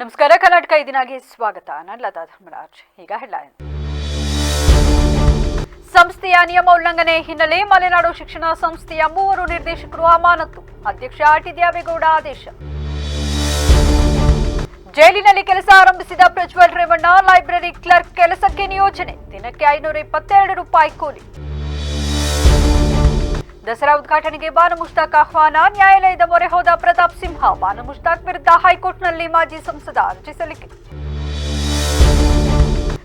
ನಮಸ್ಕಾರ. ಕರ್ನಾಟಕ ಇದೀನಾಗೆ ಸ್ವಾಗತ. ನಾನು ಲತಾ ಧರ್ಮರಾಜ್. ಈಗ ಹೆಡ್ಲೈನ್. ಸಂಸ್ಥೆಯ ನಿಯಮ ಉಲ್ಲಂಘನೆ ಹಿನ್ನೆಲೆ ಮಲೆನಾಡು ಶಿಕ್ಷಣ ಸಂಸ್ಥೆಯ 3 ನಿರ್ದೇಶಕರು ಅಮಾನತು. ಅಧ್ಯಕ್ಷ ಟಿ ದೇವೇಗೌಡ ಆದೇಶ. ಜೈಲಿನಲ್ಲಿ ಕೆಲಸ ಆರಂಭಿಸಿದ ಪ್ರಜ್ವಲ್ ರೇವಣ್ಣ ಲೈಬ್ರರಿ ಕ್ಲರ್ಕ್ ಕೆಲಸಕ್ಕೆ ನಿಯೋಜನೆ. ದಿನಕ್ಕೆ 522 ರೂಪಾಯಿ ಕೂಲಿ. ದಸರಾ ಉದ್ಘಾಟನೆಗೆ ಬಾನು ಮುಷ್ತಾಕ್ ಆಹ್ವಾನ. ನ್ಯಾಯಾಲಯದ ಮೊರೆ ಹೋದ ಪ್ರತಾಪ್ ಸಿಂಹ. ಬಾನು ಮುಷ್ತಾಕ್ ವಿರುದ್ಧ ಹೈಕೋರ್ಟ್ನಲ್ಲಿ ಮಾಜಿ ಸಂಸದ ಅರ್ಜಿ ಸಲ್ಲಿಕೆ.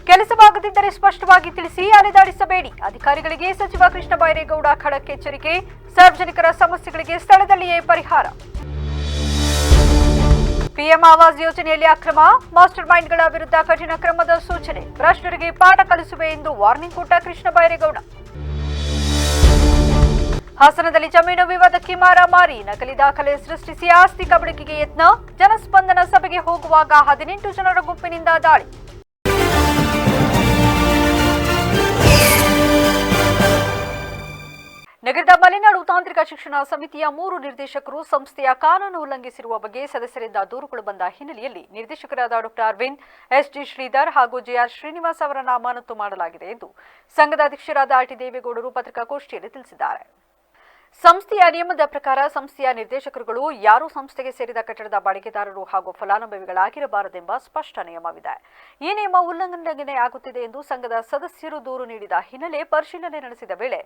ಕೆಲಸವಾಗದಿದ್ದರೆ ಸ್ಪಷ್ಟವಾಗಿ ತಿಳಿಸಿ, ಅಲೆದಾಡಿಸಬೇಡಿ. ಅಧಿಕಾರಿಗಳಿಗೆ ಸಚಿವ ಕೃಷ್ಣ ಬೈರೇಗೌಡ ಖಡಕ್ ಎಚ್ಚರಿಕೆ. ಸಾರ್ವಜನಿಕರ ಸಮಸ್ಯೆಗಳಿಗೆ ಸ್ಥಳದಲ್ಲಿಯೇ ಪರಿಹಾರ. ಪಿಎಂ ಆವಾಸ್ ಯೋಜನೆಯಲ್ಲಿ ಅಕ್ರಮ. ಮಾಸ್ಟರ್ ಮೈಂಡ್ಗಳ ವಿರುದ್ಧ ಕಠಿಣ ಕ್ರಮದ ಸೂಚನೆ. ಭ್ರಷ್ಟರಿಗೆ ಪಾಠ ಕಲಿಸುವೆ ಎಂದು ವಾರ್ನಿಂಗ್ ಕೊಟ್ಟ ಕೃಷ್ಣ ಬೈರೇಗೌಡ. ಹಾಸನದಲ್ಲಿ ಜಮೀನು ವಿವಾದಕ್ಕೆ ಮಾರಾಮಾರಿ. ನಕಲಿ ದಾಖಲೆ ಸೃಷ್ಟಿಸಿ ಆಸ್ತಿ ಕಬಳಿಕೆಗೆ ಯತ್ನ. ಜನಸ್ಪಂದನ ಸಭೆಗೆ ಹೋಗುವಾಗ 18 ಜನರ ಗುಂಪಿನಿಂದ ದಾಳಿ. ನಗರದ ಮಲೆನಾಡು ತಾಂತ್ರಿಕ ಶಿಕ್ಷಣ ಸಮಿತಿಯ 3 ನಿರ್ದೇಶಕರು ಸಂಸ್ಥೆಯ ಕಾನೂನು ಉಲ್ಲಂಘಿಸಿರುವ ಬಗ್ಗೆ ಸದಸ್ಯರಿಂದ ದೂರುಗಳು ಬಂದ ಹಿನ್ನೆಲೆಯಲ್ಲಿ ನಿರ್ದೇಶಕರಾದ ಡಾ ಅರವಿಂದ್, ಎಸ್ಜಿ ಶ್ರೀಧರ್ ಹಾಗೂ ಜೆಆರ್ ಶ್ರೀನಿವಾಸ್ ಅವರನ್ನು ಅಮಾನತು ಮಾಡಲಾಗಿದೆ ಎಂದು ಸಂಘದ ಅಧ್ಯಕ್ಷರಾದ ಟಿ ದೇವೇಗೌಡರು ಪತ್ರಿಕಾಗೋಷ್ಠಿಯಲ್ಲಿ ತಿಳಿಸಿದ್ದಾರೆ. ಸಂಸ್ಥೆಯ ನಿಯಮದ ಪ್ರಕಾರ ಸಂಸ್ಥೆಯ ನಿರ್ದೇಶಕರುಗಳು ಯಾರೂ ಸಂಸ್ಥೆಗೆ ಸೇರಿದ ಕಟ್ಟಡದ ಬಾಡಿಗೆದಾರರು ಹಾಗೂ ಫಲಾನುಭವಿಗಳಾಗಿರಬಾರದೆಂಬ ಸ್ಪಷ್ಟ ನಿಯಮವಿದೆ. ಈ ನಿಯಮ ಉಲ್ಲಂಘನೆಯಾಗುತ್ತಿದೆ ಎಂದು ಸಂಘದ ಸದಸ್ಯರು ದೂರು ನೀಡಿದ ಹಿನ್ನೆಲೆ ಪರಿಶೀಲನೆ ನಡೆಸಿದ ವೇಳೆ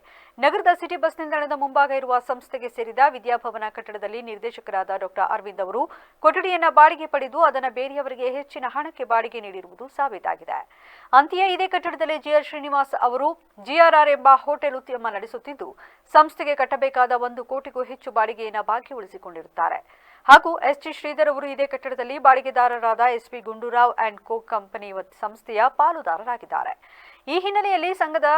ನಗರದ ಸಿಟಿ ಬಸ್ ನಿಲ್ದಾಣದ ಮುಂಭಾಗ ಇರುವ ಸಂಸ್ಥೆಗೆ ಸೇರಿದ ವಿದ್ಯಾಭವನ ಕಟ್ಟಡದಲ್ಲಿ ನಿರ್ದೇಶಕರಾದ ಡಾ ಅರವಿಂದ್ ಅವರು ಕೊಠಡಿಯನ್ನು ಬಾಡಿಗೆ ಪಡೆದು ಅದನ್ನು ಬೇರೆಯವರಿಗೆ ಹೆಚ್ಚಿನ ಹಣಕ್ಕೆ ಬಾಡಿಗೆ ನೀಡಿರುವುದು ಸಾಬೀತಾಗಿದೆ. ಅಂತೆಯೇ ಇದೇ ಕಟ್ಟಡದಲ್ಲಿ ಜಿಆರ್ ಶ್ರೀನಿವಾಸ್ ಅವರು ಜಿಆರ್ಆರ್ ಎಂಬ ಹೋಟೆಲ್ ಉದ್ಯಮ ನಡೆಸುತ್ತಿದ್ದು ಸಂಸ್ಥೆಗೆ ಕಟ್ಟಬೇಕಾದ 1 ಕೋಟಿಗೂ ಹೆಚ್ಚು ಬಾಡಿಗೆಯನ್ನು ಬಾಕಿ ಉಳಿಸಿಕೊಂಡಿರುತ್ತಾರೆ. ಹಾಗೂ ಎಸ್ಜಿ ಶ್ರೀಧರ್ ಅವರು ಇದೇ ಕಟ್ಟಡದಲ್ಲಿ ಬಾಡಿಗೆದಾರರಾದ S P Gundurao and co company ಸಂಸ್ಥೆಯ ಪಾಲುದಾರರಾಗಿದ್ದಾರೆ. ಈ ಹಿನ್ನೆಲೆಯಲ್ಲಿ ಸಂಘದ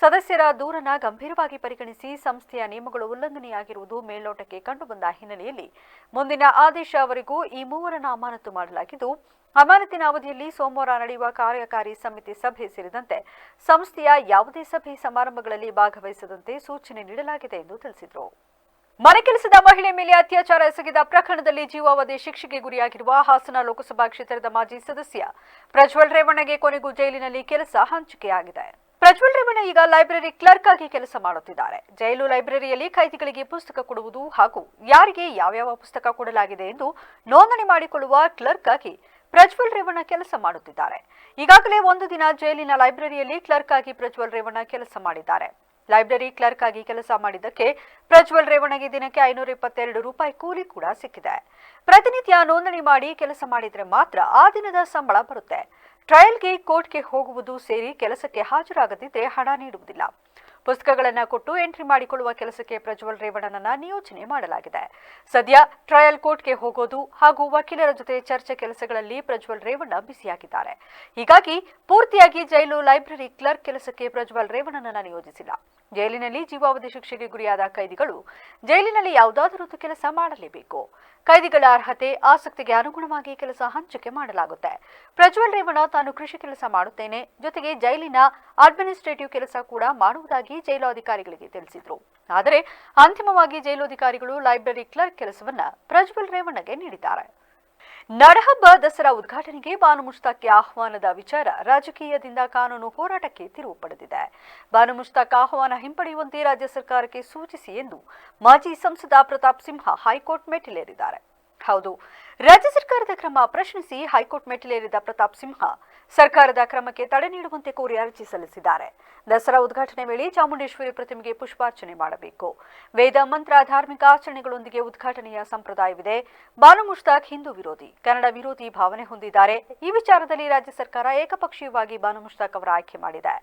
ಸದಸ್ಯರ ದೂರನ್ನು ಗಂಭೀರವಾಗಿ ಪರಿಗಣಿಸಿ ಸಂಸ್ಥೆಯ ನಿಯಮಗಳು ಉಲ್ಲಂಘನೆಯಾಗಿರುವುದು ಮೇಲ್ನೋಟಕ್ಕೆ ಕಂಡುಬಂದ ಹಿನ್ನೆಲೆಯಲ್ಲಿ ಮುಂದಿನ ಆದೇಶವರೆಗೂ ಈ 3ರನ್ನು ಅಮಾನತು ಮಾಡಲಾಗಿದ್ದು, ಅಮಾನತಿನ ಅವಧಿಯಲ್ಲಿ ಸೋಮವಾರ ನಡೆಯುವ ಕಾರ್ಯಕಾರಿ ಸಮಿತಿ ಸಭೆ ಸೇರಿದಂತೆ ಸಂಸ್ಥೆಯ ಯಾವುದೇ ಸಭೆ ಸಮಾರಂಭಗಳಲ್ಲಿ ಭಾಗವಹಿಸದಂತೆ ಸೂಚನೆ ನೀಡಲಾಗಿದೆ ಎಂದು ತಿಳಿಸಿದರು. ಮನೆ ಕೆಲಸದ ಮಹಿಳೆ ಮೇಲೆ ಅತ್ಯಾಚಾರ ಎಸಗಿದ ಪ್ರಕರಣದಲ್ಲಿ ಜೀವಾವಧಿ ಶಿಕ್ಷೆಗೆ ಗುರಿಯಾಗಿರುವ ಹಾಸನ ಲೋಕಸಭಾ ಕ್ಷೇತ್ರದ ಮಾಜಿ ಸದಸ್ಯ ಪ್ರಜ್ವಲ್ ರೇವಣ್ಣಗೆ ಕೊನೆಗೂ ಜೈಲಿನಲ್ಲಿ ಕೆಲಸ ಹಂಚಿಕೆಯಾಗಿದೆ. ಪ್ರಜ್ವಲ್ ರೇವಣ್ಣ ಈಗ ಲೈಬ್ರರಿ ಕ್ಲರ್ಕ್ ಆಗಿ ಕೆಲಸ ಮಾಡುತ್ತಿದ್ದಾರೆ. ಜೈಲು ಲೈಬ್ರರಿಯಲ್ಲಿ ಖೈದಿಗಳಿಗೆ ಪುಸ್ತಕ ಕೊಡುವುದು ಹಾಗೂ ಯಾರಿಗೆ ಯಾವ್ಯಾವ ಪುಸ್ತಕ ಕೊಡಲಾಗಿದೆ ಎಂದು ನೋಂದಣಿ ಮಾಡಿಕೊಳ್ಳುವ ಕ್ಲರ್ಕ್ ಆಗಿ ಪ್ರಜ್ವಲ್ ರೇವಣ್ಣ ಕೆಲಸ ಮಾಡುತ್ತಿದ್ದಾರೆ. ಈಗಾಗಲೇ 1 ದಿನ ಜೈಲಿನ ಲೈಬ್ರರಿಯಲ್ಲಿ ಕ್ಲರ್ಕ್ ಆಗಿ ಪ್ರಜ್ವಲ್ ರೇವಣ್ಣ ಕೆಲಸ ಮಾಡಿದ್ದಾರೆ. ಲೈಬ್ರರಿ ಕ್ಲರ್ಕ್ ಆಗಿ ಕೆಲಸ ಮಾಡಿದ್ದಕ್ಕೆ ಪ್ರಜ್ವಲ್ ರೇವಣ್ಣಗೆ ದಿನಕ್ಕೆ 522 ರೂಪಾಯಿ ಕೂಲಿ ಕೂಡ ಸಿಕ್ಕಿದೆ. ಪ್ರತಿನಿತ್ಯ ನೋಂದಣಿ ಮಾಡಿ ಕೆಲಸ ಮಾಡಿದರೆ ಮಾತ್ರ ಆ ದಿನದ ಸಂಬಳ ಬರುತ್ತೆ. ಟ್ರಯಲ್ಗೆ ಕೋರ್ಟ್ಗೆ ಹೋಗುವುದು ಸೇರಿ ಕೆಲಸಕ್ಕೆ ಹಾಜರಾಗದಿದ್ದರೆ ಹಣ ನೀಡುವುದಿಲ್ಲ. ಪುಸ್ತಕಗಳನ್ನು ಕೊಟ್ಟು ಎಂಟ್ರಿ ಮಾಡಿಕೊಳ್ಳುವ ಕೆಲಸಕ್ಕೆ ಪ್ರಜ್ವಲ್ ರೇವಣ್ಣನನ್ನ ನಿಯೋಜನೆ ಮಾಡಲಾಗಿದೆ. ಸದ್ಯ ಟ್ರಯಲ್ ಕೋರ್ಟ್ಗೆ ಹೋಗೋದು ಹಾಗೂ ವಕೀಲರ ಜೊತೆ ಚರ್ಚೆ ಕೆಲಸಗಳಲ್ಲಿ ಪ್ರಜ್ವಲ್ ರೇವಣ್ಣ ಬಿಸಿಯಾಗಿದ್ದಾರೆ. ಹೀಗಾಗಿ ಪೂರ್ತಿಯಾಗಿ ಜೈಲು ಲೈಬ್ರರಿ ಕ್ಲರ್ಕ್ ಕೆಲಸಕ್ಕೆ ಪ್ರಜ್ವಲ್ ರೇವಣ್ಣನನ್ನ ನಿಯೋಜಿಸಿಲ್ಲ. ಜೈಲಿನಲ್ಲಿ ಜೀವಾವಧಿ ಶಿಕ್ಷೆಗೆ ಗುರಿಯಾದ ಕೈದಿಗಳು ಜೈಲಿನಲ್ಲಿ ಯಾವುದಾದರೂ ಕೆಲಸ ಮಾಡಲೇಬೇಕು. ಕೈದಿಗಳ ಅರ್ಹತೆ, ಆಸಕ್ತಿಗೆ ಅನುಗುಣವಾಗಿ ಕೆಲಸ ಹಂಚಿಕೆ ಮಾಡಲಾಗುತ್ತೆ. ಪ್ರಜ್ವಲ್ ರೇವಣ್ಣ ತಾನು ಕೃಷಿ ಕೆಲಸ ಮಾಡುತ್ತೇನೆ, ಜೊತೆಗೆ ಜೈಲಿನ ಅಡ್ಮಿನಿಸ್ಟ್ರೇಟಿವ್ ಕೆಲಸ ಕೂಡ ಮಾಡುವುದಾಗಿ ಜೈಲು ಅಧಿಕಾರಿಗಳಿಗೆ ತಿಳಿಸಿದ್ರು. ಆದರೆ ಅಂತಿಮವಾಗಿ ಜೈಲು ಅಧಿಕಾರಿಗಳು ಲೈಬ್ರರಿ ಕ್ಲರ್ಕ್ ಕೆಲಸವನ್ನ ಪ್ರಜ್ವಲ್ ರೇವಣ್ಣಗೆ ನೀಡಿದ್ದಾರೆ. ನಾಡಹಬ್ಬ ದಸರಾ ಉದ್ಘಾಟನೆಗೆ ಬಾನು ಮುಷ್ತಾಕ್ಗೆ ಆಹ್ವಾನದ ವಿಚಾರ ರಾಜಕೀಯದಿಂದ ಕಾನೂನು ಹೋರಾಟಕ್ಕೆ ತಿರುವು ಪಡೆದಿದೆ. ಬಾನು ಮುಷ್ತಾಕ್ ಆಹ್ವಾನ ಹಿಂಪಡೆಯುವಂತೆ ರಾಜ್ಯ ಸರ್ಕಾರಕ್ಕೆ ಸೂಚಿಸಿ ಎಂದು ಮಾಜಿ ಸಂಸದ ಪ್ರತಾಪ್ ಸಿಂಹ ಹೈಕೋರ್ಟ್ ಮೆಟ್ಟಿಲೇರಿದ್ದಾರೆ. ಹೌದು, ರಾಜ್ಯ ಸರ್ಕಾರದ ಕ್ರಮ ಪ್ರಶ್ನಿಸಿ ಹೈಕೋರ್ಟ್ ಮೆಟ್ಟಿಲೇರಿದ ಪ್ರತಾಪ್ ಸಿಂಹ ಸರ್ಕಾರದ ಕ್ರಮಕ್ಕೆ ತಡೆ ನೀಡುವಂತೆ ಕೋರಿ ಅರ್ಜಿ ಸಲ್ಲಿಸಿದ್ದಾರೆ. ದಸರಾ ಉದ್ಘಾಟನೆ ವೇಳೆ ಚಾಮುಂಡೇಶ್ವರಿ ಪ್ರತಿಮೆಗೆ ಪುಷ್ಪಾರ್ಚನೆ ಮಾಡಬೇಕು. ವೇದ ಮಂತ್ರ, ಧಾರ್ಮಿಕ ಆಚರಣೆಗಳೊಂದಿಗೆ ಉದ್ಘಾಟನೆಯ ಸಂಪ್ರದಾಯವಿದೆ. ಬಾನು ಮುಷ್ತಾಕ್ ಹಿಂದೂ ವಿರೋಧಿ, ಕನ್ನಡ ವಿರೋಧಿ ಭಾವನೆ ಹೊಂದಿದ್ದಾರೆ. ಈ ವಿಚಾರದಲ್ಲಿ ರಾಜ್ಯ ಸರ್ಕಾರ ಏಕಪಕ್ಷೀಯವಾಗಿ ಬಾನು ಮುಷ್ತಾಕ್ ಅವರ ಆಯ್ಕೆ ಮಾಡಿದೆ.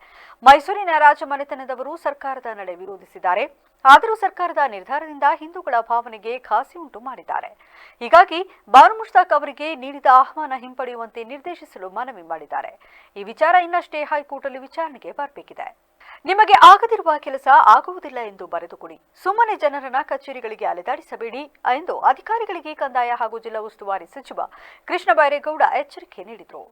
ಮೈಸೂರಿನ ರಾಜಮನೆತನದವರು ಸರ್ಕಾರದ ನಡೆ ವಿರೋಧಿಸಿದ್ದಾರೆ. ಆದರೂ ಸರ್ಕಾರದ ನಿರ್ಧಾರದಿಂದ ಹಿಂದೂಗಳ ಭಾವನೆಗೆ ಘಾಸಿ ಉಂಟು ಮಾಡಿದ್ದಾರೆ. ಹೀಗಾಗಿ ಬಾನು ಮುಷ್ತಾಕ್ ಅವರಿಗೆ ನೀಡಿದ ಆಹ್ವಾನ ಹಿಂಪಡೆಯುವಂತೆ ನಿರ್ದೇಶಿಸಲು ಮನವಿ ಮಾಡಿದ್ದಾರೆ. ಈ ವಿಚಾರ ಇನ್ನಷ್ಟೇ ಹೈಕೋರ್ಟ್ ಅಲ್ಲಿ ವಿಚಾರಣೆಗೆ ಬರಬೇಕಿದೆ. ನಿಮಗೆ ಆಗದಿರುವ ಕೆಲಸ ಆಗುವುದಿಲ್ಲ ಎಂದು ಬರೆದುಕೊಡಿ. ಸುಮ್ಮನೆ ಜನರನ್ನ ಕಚೇರಿಗಳಿಗೆ ಅಲೆದಾಡಿಸಬೇಡಿ ಎಂದು ಅಧಿಕಾರಿಗಳಿಗೆ ಕಂದಾಯ ಹಾಗೂ ಜಿಲ್ಲಾ ಉಸ್ತುವಾರಿ ಸಚಿವ ಕೃಷ್ಣ ಬೈರೇಗೌಡ ಎಚ್ಚರಿಕೆ ನೀಡಿದರು.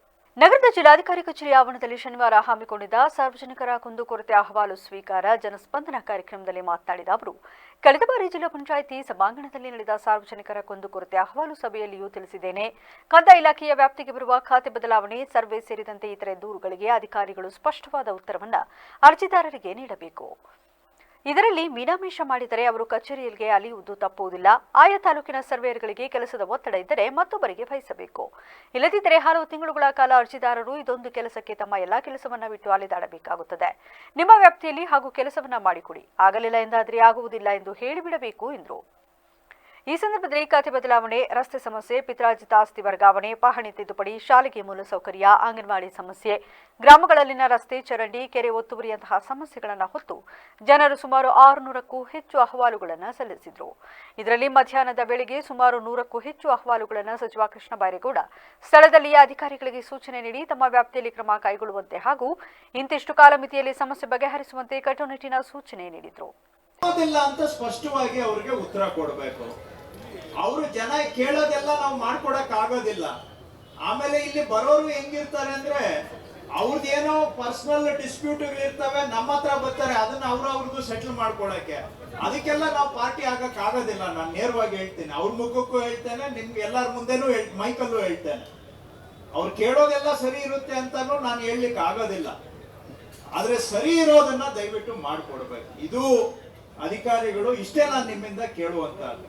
ನಗರದ ಜಿಲ್ಲಾಧಿಕಾರಿ ಕಚೇರಿ ಆವರಣದಲ್ಲಿ ಶನಿವಾರ ಹಮ್ಮಿಕೊಂಡಿದ್ದ ಸಾರ್ವಜನಿಕರ ಕುಂದುಕೊರತೆ ಅಹವಾಲು ಸ್ವೀಕಾರ ಜನಸ್ಪಂದನ ಕಾರ್ಯಕ್ರಮದಲ್ಲಿ ಮಾತನಾಡಿದ ಅವರು, ಕಳೆದ ಬಾರಿ ಜಿಲ್ಲಾ ಪಂಚಾಯಿತಿ ಸಭಾಂಗಣದಲ್ಲಿ ನಡೆದ ಸಾರ್ವಜನಿಕರ ಕುಂದುಕೊರತೆ ಅಹವಾಲು ಸಭೆಯಲ್ಲಿಯೂ ತಿಳಿಸಿದ್ದೇನೆ. ಕಂದಾಯ ಇಲಾಖೆಯ ವ್ಯಾಪ್ತಿಗೆ ಬರುವ ಖಾತೆ ಬದಲಾವಣೆ, ಸರ್ವೆ ಸೇರಿದಂತೆ ಇತರೆ ದೂರುಗಳಿಗೆ ಅಧಿಕಾರಿಗಳು ಸ್ಪಷ್ಟವಾದ ಉತ್ತರವನ್ನು ಅರ್ಜಿದಾರರಿಗೆ ನೀಡಬೇಕು. ಇದರಲ್ಲಿ ಮೀನಾಮೇಷ ಮಾಡಿದರೆ ಅವರು ಕಚೇರಿಯಲ್ಲಿ ಅಲಿಯುವುದು ತಪ್ಪುವುದಿಲ್ಲ. ಆಯಾ ತಾಲೂಕಿನ ಸರ್ವೇಯರ್ಗಳಿಗೆ ಕೆಲಸದ ಒತ್ತಡ ಇದ್ದರೆ ಮತ್ತೊಬ್ಬರಿಗೆ ವಹಿಸಬೇಕು. ಇಲ್ಲದಿದ್ದರೆ ಹಲವು ತಿಂಗಳುಗಳ ಕಾಲ ಅರ್ಜಿದಾರರು ಇದೊಂದು ಕೆಲಸಕ್ಕೆ ತಮ್ಮ ಎಲ್ಲಾ ಕೆಲಸವನ್ನ ಬಿಟ್ಟು ಅಲೆದಾಡಬೇಕಾಗುತ್ತದೆ. ನಿಮ್ಮ ವ್ಯಾಪ್ತಿಯಲ್ಲಿ ಹಾಗೂ ಕೆಲಸವನ್ನ ಮಾಡಿಕೊಡಿ, ಆಗಲಿಲ್ಲ ಎಂದಾದರೆ ಆಗುವುದಿಲ್ಲ ಎಂದು ಹೇಳಿಬಿಡಬೇಕು ಎಂದರು. ಈ ಸಂದರ್ಭದಲ್ಲಿ ಖಾತೆ ಬದಲಾವಣೆ, ರಸ್ತೆ ಸಮಸ್ಯೆ, ಪಿತ್ರಾರ್ಜಿತ ಆಸ್ತಿ ವರ್ಗಾವಣೆ, ಪಹಣಿ ತಿದ್ದುಪಡಿ, ಶಾಲೆಗೆ ಮೂಲಸೌಕರ್ಯ, ಅಂಗನವಾಡಿ ಸಮಸ್ಯೆ, ಗ್ರಾಮಗಳಲ್ಲಿನ ರಸ್ತೆ, ಚರಂಡಿ, ಕೆರೆ ಒತ್ತುವರಿಯಂತಹ ಸಮಸ್ಯೆಗಳನ್ನು ಹೊತ್ತು ಜನರು ಸುಮಾರು 600ಕ್ಕೂ ಹೆಚ್ಚು ಅಹವಾಲುಗಳನ್ನು ಸಲ್ಲಿಸಿದರು. ಇದರಲ್ಲಿ ಮಧ್ಯಾಹ್ನದ ವೇಳೆಗೆ ಸುಮಾರು 100ಕ್ಕೂ ಹೆಚ್ಚು ಅಹವಾಲುಗಳನ್ನು ಸಚಿವ ಕೃಷ್ಣ ಬೈರೇಗೌಡ ಸ್ಥಳದಲ್ಲಿಯೇ ಅಧಿಕಾರಿಗಳಿಗೆ ಸೂಚನೆ ನೀಡಿ ತಮ್ಮ ವ್ಯಾಪ್ತಿಯಲ್ಲಿ ಕ್ರಮ ಕೈಗೊಳ್ಳುವಂತೆ ಹಾಗೂ ಇಂತಿಷ್ಟು ಕಾಲಮಿತಿಯಲ್ಲಿ ಸಮಸ್ಯೆ ಬಗೆಹರಿಸುವಂತೆ ಕಟ್ಟುನಿಟ್ಟಿನ ಸೂಚನೆ ನೀಡಿದರು. ಅಂತ ಸ್ಪಷ್ಟವಾಗಿ ಅವರಿಗೆ ಉತ್ತರ ಕೊಡಬೇಕು. ಅವರು ಜನ ಕೇಳೋದೆಲ್ಲ ನಾವು ಮಾಡ್ಕೊಡಕ್ ಆಗೋದಿಲ್ಲ. ಆಮೇಲೆ ಇಲ್ಲಿ ಬರೋರು ಹೆಂಗಿರ್ತಾರೆ ಅಂದ್ರೆ ಅವ್ರದ್ದೇನೋ ಪರ್ಸನಲ್ ಡಿಸ್ಪ್ಯೂಟ್ ಇರ್ತವೆ, ನಮ್ಮ ಹತ್ರ ಬರ್ತಾರೆ, ಅದನ್ನ ಅವ್ರದ್ದು ಸೆಟಲ್ ಮಾಡ್ಕೊಳಕ್ಕೆ. ಅದಕ್ಕೆಲ್ಲ ನಾವು ಪಾರ್ಟಿ ಆಗಕ್ ಆಗೋದಿಲ್ಲ. ನಾನು ನೇರವಾಗಿ ಹೇಳ್ತೀನಿ, ಅವ್ರ ಮುಖಕ್ಕೂ ಹೇಳ್ತೇನೆ, ನಿಮ್ಗೆ ಎಲ್ಲಾರ ಮುಂದೆನೂ ಮೈಕಲ್ಲೂ ಹೇಳ್ತೇನೆ. ಅವ್ರು ಕೇಳೋದೆಲ್ಲ ಸರಿ ಇರುತ್ತೆ ಅಂತಾನು ನಾನು ಹೇಳಲಿಕ್ಕೆ ಆಗೋದಿಲ್ಲ. ಆದ್ರೆ ಸರಿ ಇರೋದನ್ನ ದಯವಿಟ್ಟು ಮಾಡ್ಕೊಡ್ಬೇಕು. ಇದು ಅಧಿಕಾರಿಗಳು ಇಷ್ಟೇ ನಾನು ನಿಮ್ಮಿಂದ ಕೇಳುವಂತದ್ದು.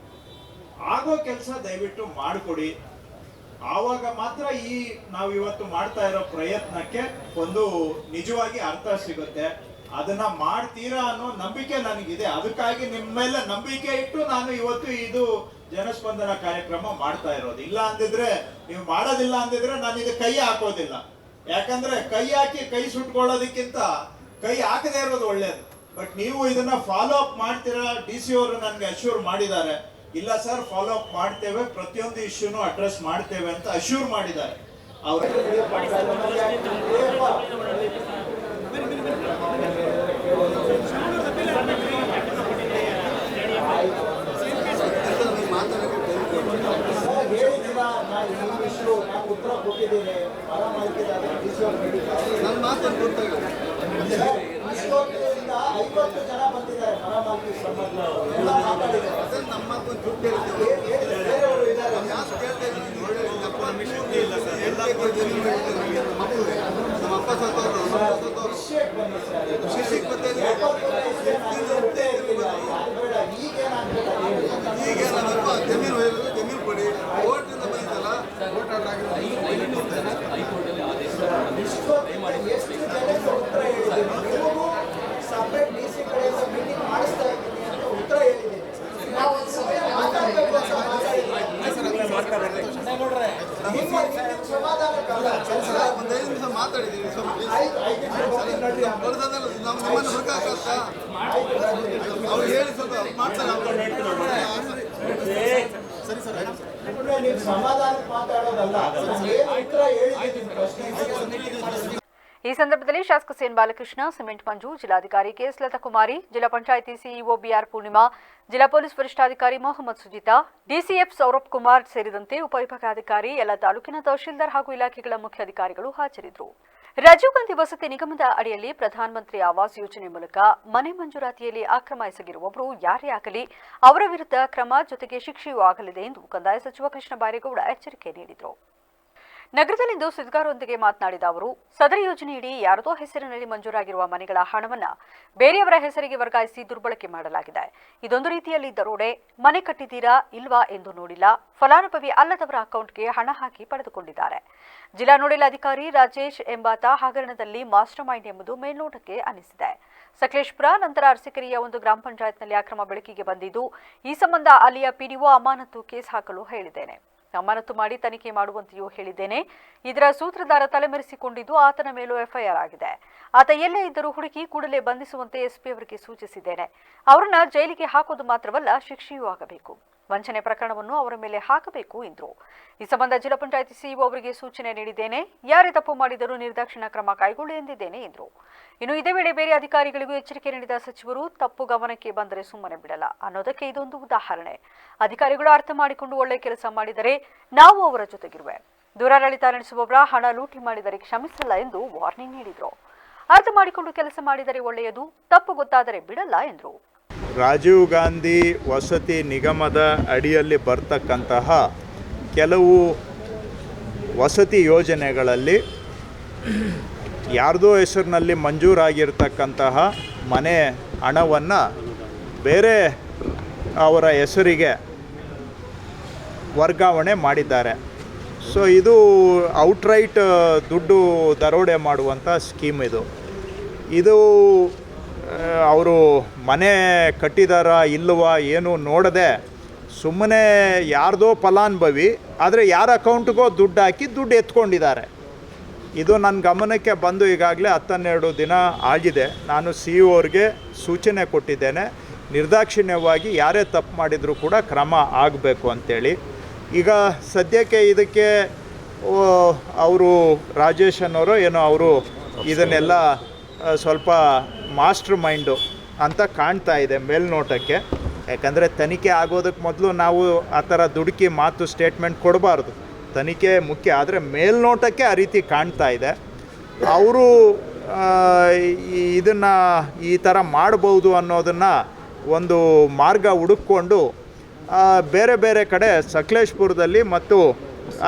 ಆಗೋ ಕೆಲಸ ದಯವಿಟ್ಟು ಮಾಡಿಕೊಡಿ. ಆವಾಗ ಮಾತ್ರ ಈ ನಾವು ಇವತ್ತು ಮಾಡ್ತಾ ಇರೋ ಪ್ರಯತ್ನಕ್ಕೆ ಒಂದು ನಿಜವಾಗಿ ಅರ್ಥ ಸಿಗುತ್ತೆ. ಅದನ್ನ ಮಾಡ್ತೀರಾ ಅನ್ನೋ ನಂಬಿಕೆ ನನಗಿದೆ. ಅದಕ್ಕಾಗಿ ನಿಮ್ಮ ಮೇಲೆ ನಂಬಿಕೆ ಇಟ್ಟು ನಾನು ಇವತ್ತು ಇದು ಜನಸ್ಪಂದನ ಕಾರ್ಯಕ್ರಮ ಮಾಡ್ತಾ ಇರೋದು. ಇಲ್ಲ ಅಂದಿದ್ರೆ, ನೀವು ಮಾಡೋದಿಲ್ಲ ಅಂದಿದ್ರೆ ನಾನು ಇದು ಕೈ ಹಾಕೋದಿಲ್ಲ. ಯಾಕಂದ್ರೆ ಕೈ ಹಾಕಿ ಕೈ ಸುಟ್ಕೊಳ್ಳೋದಕ್ಕಿಂತ ಕೈ ಹಾಕದೇ ಇರೋದು ಒಳ್ಳೇದು. ಬಟ್ ನೀವು ಇದನ್ನ ಫಾಲೋ ಅಪ್ ಮಾಡ್ತೀರಾ? DC ಅವರು ನನಗೆ ಅಶ್ಯೂರ್ ಮಾಡಿದ್ದಾರೆ. ಇಲ್ಲ ಸರ್, ಫಾಲೋ ಅಪ್ ಮಾಡ್ತೇವೆ, ಪ್ರತಿಯೊಂದು ಇಶ್ಯೂನು ಅಡ್ರೆಸ್ ಮಾಡ್ತೇವೆ ಅಂತ ಅಶ್ಯೂರ್ ಮಾಡಿದ್ದಾರೆ. ಅವರು ಉತ್ತರ ಕೊಟ್ಟಿದ್ದೇನೆ. ನನ್ನ ಮಾತನ್ನು ಗೊತ್ತಾಗಿಲ್ಲ. 50 ಜನ ಬಂದಿದ್ದಾರೆ. ಮರ ಮಾಲ್ಕಿ ಸಂಬಂಧ ಎಲ್ಲ ಮಾತಾಡಿದ್ದಾರೆ. ನಮ್ಮ ಮಾತನ್ನು ದುಡ್ಡು ಬೇರೆಯವರು ಇದ್ದಾರೆ. ನಮ್ಮ ಅಪ್ಪ ಸತ್ತೋರು, ಈಗೇನಾಗಬೇಕು, ಜಮೀನು ಒಯ್ಯಬೇಕು, ಜಮೀನು ಕೊಡಿ. ಕೋರ್ಟಿಂದ ಬಂದಿದ್ದಲ್ಲ, ಕೋರ್ಟ್ ಆರ್ಡರ್ ಆಗಿರೋದು ಸಪ್ರೇಟ್ DC ಕಡೆಯಿಂದ ಮೀಟಿಂಗ್ ಮಾಡಿಸ್ತಾ ಇದ್ದೀನಿ ಅಂತ ಉತ್ತರ ಹೇಳಿದ್ದೀನಿ. ಈ ಸಂದರ್ಭದಲ್ಲಿ ಶಾಸಕ ಸಿಎನ್ ಬಾಲಕೃಷ್ಣ, ಸಿಮೆಂಟ್ ಮಂಜು, ಜಿಲ್ಲಾಧಿಕಾರಿ KS ಲತಾಕುಮಾರಿ, ಜಿಲ್ಲಾ ಪಂಚಾಯಿತಿ CEO BR ಪೂರ್ಣಿಮಾ, ಜಿಲ್ಲಾ ಪೊಲೀಸ್ ವರಿಷ್ಠಾಧಿಕಾರಿ ಮೊಹಮ್ಮದ್ ಸುಜಿತಾ, DCF ಸೌರಭ್ ಕುಮಾರ್ ಸೇರಿದಂತೆ ಉಪವಿಭಾಗಾಧಿಕಾರಿ, ಎಲ್ಲ ತಾಲೂಕಿನ ತಹಶೀಲ್ದಾರ್ ಹಾಗೂ ಇಲಾಖೆಗಳ ಮುಖ್ಯ ಅಧಿಕಾರಿಗಳು ಹಾಜರಿದ್ದರು. ರಾಜೀವ್ ಗಾಂಧಿ ವಸತಿ ನಿಗಮದ ಅಡಿಯಲ್ಲಿ ಪ್ರಧಾನಮಂತ್ರಿ ಆವಾಸ್ ಯೋಜನೆ ಮೂಲಕ ಮನೆ ಮಂಜೂರಾತಿಯಲ್ಲಿ ಅಕ್ರಮ ಎಸಗಿರುವವರು ಯಾರೇ ಆಗಲಿ ಅವರ ವಿರುದ್ಧ ಕ್ರಮ, ಜೊತೆಗೆ ಶಿಕ್ಷೆಯೂ ಆಗಲಿದೆ ಎಂದು ಕಂದಾಯ ಸಚಿವ ಕೃಷ್ಣ ಬೈರೇಗೌಡ ಎಚ್ಚರಿಕೆ ನೀಡಿದರು. ನಗರದಲ್ಲಿಂದು ಸುದ್ದಿಗಾರರೊಂದಿಗೆ ಮಾತನಾಡಿದ ಅವರು, ಸದರಿ ಯೋಜನೆಯಡಿ ಯಾರದೋ ಹೆಸರಿನಲ್ಲಿ ಮಂಜೂರಾಗಿರುವ ಮನೆಗಳ ಹಣವನ್ನು ಬೇರೆಯವರ ಹೆಸರಿಗೆ ವರ್ಗಾಯಿಸಿ ದುರ್ಬಳಕೆ ಮಾಡಲಾಗಿದೆ. ಇದೊಂದು ರೀತಿಯಲ್ಲಿ ದರೋಡೆ. ಮನೆ ಕಟ್ಟಿದ್ದೀರಾ ಇಲ್ವಾ ಎಂದು ನೋಡಿಲ್ಲ, ಫಲಾನುಭವಿ ಅಲ್ಲದವರ ಅಕೌಂಟ್ಗೆ ಹಣ ಹಾಕಿ ಪಡೆದುಕೊಂಡಿದ್ದಾರೆ. ಜಿಲ್ಲಾ ನೋಡೆಲ್ ಅಧಿಕಾರಿ ರಾಜೇಶ್ ಎಂಬಾತ ಹಗರಣದಲ್ಲಿ ಮಾಸ್ಟರ್ ಮೈಂಡ್ ಎಂಬುದು ಮೇಲ್ನೋಟಕ್ಕೆ ಅನಿಸಿದೆ. ಸಕಲೇಶ್ಪುರ ನಂತರ ಅರಸೀಕೆರೆಯ ಒಂದು ಗ್ರಾಮ ಪಂಚಾಯತ್ನಲ್ಲಿ ಅಕ್ರಮ ಬೆಳಕಿಗೆ ಬಂದಿದ್ದು, ಈ ಸಂಬಂಧ ಅಲ್ಲಿಯ PDO ಅಮಾನತು ಕೇಸ್ ಹಾಕಲು ಹೇಳಿದ್ದೇನೆ. ಅಮಾನತು ಮಾಡಿ ತನಿಖೆ ಮಾಡುವಂತೆಯೂ ಹೇಳಿದ್ದೇನೆ. ಇದರ ಸೂತ್ರಧಾರ ತಲೆಮರೆಸಿಕೊಂಡಿದ್ದು ಆತನ ಮೇಲೂ FIR ಆಗಿದೆ. ಆತ ಎಲ್ಲೇ ಇದ್ದರೂ ಹುಡುಕಿ ಕೂಡಲೇ ಬಂಧಿಸುವಂತೆ SP ಅವರಿಗೆ ಸೂಚಿಸಿದ್ದೇನೆ. ಅವರನ್ನ ಜೈಲಿಗೆ ಹಾಕೋದು ಮಾತ್ರವಲ್ಲ, ಶಿಕ್ಷೆಯೂ ಆಗಬೇಕು. ವಂಚನೆ ಪ್ರಕರಣವನ್ನು ಅವರ ಮೇಲೆ ಹಾಕಬೇಕು ಎಂದರು. ಈ ಸಂಬಂಧ ಜಿಲ್ಲಾ ಪಂಚಾಯಿತಿ CEO ಅವರಿಗೆ ಸೂಚನೆ ನೀಡಿದ್ದೇನೆ. ಯಾರೇ ತಪ್ಪು ಮಾಡಿದರೂ ನಿರ್ದಾಕ್ಷಿಣ್ಯ ಕ್ರಮ ಕೈಗೊಳ್ಳಿ ಎಂದಿದ್ದೇನೆ ಎಂದರು. ಇನ್ನು ಇದೇ ವೇಳೆ ಬೇರೆ ಅಧಿಕಾರಿಗಳಿಗೂ ಎಚ್ಚರಿಕೆ ನೀಡಿದ ಸಚಿವರು, ತಪ್ಪು ಗಮನಕ್ಕೆ ಬಂದರೆ ಸುಮ್ಮನೆ ಬಿಡಲ್ಲ ಅನ್ನೋದಕ್ಕೆ ಇದೊಂದು ಉದಾಹರಣೆ. ಅಧಿಕಾರಿಗಳು ಅರ್ಥ ಮಾಡಿಕೊಂಡು ಒಳ್ಳೆ ಕೆಲಸ ಮಾಡಿದರೆ ನಾವು ಅವರ ಜೊತೆಗಿರುವೆ. ದುರಾಡಳಿತ ನಡೆಸುವವರ ಹಣ ಲೂಟಿ ಮಾಡಿದರೆ ಕ್ಷಮಿಸಲ್ಲ ಎಂದು ವಾರ್ನಿಂಗ್ ನೀಡಿದರು. ಅರ್ಥ ಮಾಡಿಕೊಂಡು ಕೆಲಸ ಮಾಡಿದರೆ ಒಳ್ಳೆಯದು, ತಪ್ಪು ಗೊತ್ತಾದರೆ ಬಿಡಲ್ಲ ಎಂದರು. ರಾಜೀವ್ ಗಾಂಧಿ ವಸತಿ ನಿಗಮದ ಅಡಿಯಲ್ಲಿ ಬರ್ತಕ್ಕಂತಹ ಕೆಲವು ವಸತಿ ಯೋಜನೆಗಳಲ್ಲಿ ಯಾರ್ದೋ ಹೆಸರಿನಲ್ಲಿ ಮಂಜೂರಾಗಿರ್ತಕ್ಕಂತಹ ಮನೆ ಹಣವನ್ನು ಬೇರೆ ಅವರ ಹೆಸರಿಗೆ ವರ್ಗಾವಣೆ ಮಾಡಿದ್ದಾರೆ. ಸೊ ಇದು ಔಟ್ರೈಟ್ ದುಡ್ಡು ದರೋಡೆ ಮಾಡುವಂಥ ಸ್ಕೀಮ್ ಇದು ಅವರು ಮನೆ ಕಟ್ಟಿದಾರ ಇಲ್ಲವಾ ಏನು ನೋಡದೆ ಸುಮ್ಮನೆ ಯಾರ್ದೋ ಫಲಾನುಭವಿ ಆದರೆ ಯಾರ ಅಕೌಂಟ್ಗೋ ದುಡ್ಡು ಹಾಕಿ ದುಡ್ಡು ಎತ್ಕೊಂಡಿದ್ದಾರೆ. ಇದು ನನ್ನ ಗಮನಕ್ಕೆ ಬಂದು ಈಗಾಗಲೇ 10-12 ದಿನ ಆಗಿದೆ. ನಾನು CEO ಅವ್ರಿಗೆ ಸೂಚನೆ ಕೊಟ್ಟಿದ್ದೇನೆ, ನಿರ್ದಾಕ್ಷಿಣ್ಯವಾಗಿ ಯಾರೇ ತಪ್ಪು ಮಾಡಿದರೂ ಕೂಡ ಕ್ರಮ ಆಗಬೇಕು ಅಂತೇಳಿ. ಈಗ ಸದ್ಯಕ್ಕೆ ಇದಕ್ಕೆ ಅವರು ರಾಜೇಶ್ ಅನ್ನೋರು ಏನೋ ಅವರು ಇದನ್ನೆಲ್ಲ ಸ್ವಲ್ಪ ಮಾಸ್ಟರ್ ಮೈಂಡು ಅಂತ ಕಾಣ್ತಾ ಇದೆ ಮೇಲ್ನೋಟಕ್ಕೆ. ಯಾಕಂದರೆ ತನಿಖೆ ಆಗೋದಕ್ಕೆ ಮೊದಲು ನಾವು ಆ ಥರ ದುಡುಕಿ ಮಾತು ಸ್ಟೇಟ್ಮೆಂಟ್ ಕೊಡಬಾರ್ದು. ತನಿಖೆ ಮುಖ್ಯ. ಆದರೆ ಮೇಲ್ನೋಟಕ್ಕೆ ಆ ರೀತಿ ಕಾಣ್ತಾ ಇದೆ. ಅವರು ಇದನ್ನು ಈ ಥರ ಮಾಡ್ಬೋದು ಅನ್ನೋದನ್ನು ಒಂದು ಮಾರ್ಗ ಹುಡುಕೊಂಡು ಬೇರೆ ಬೇರೆ ಕಡೆ ಸಕಲೇಶ್ಪುರದಲ್ಲಿ ಮತ್ತು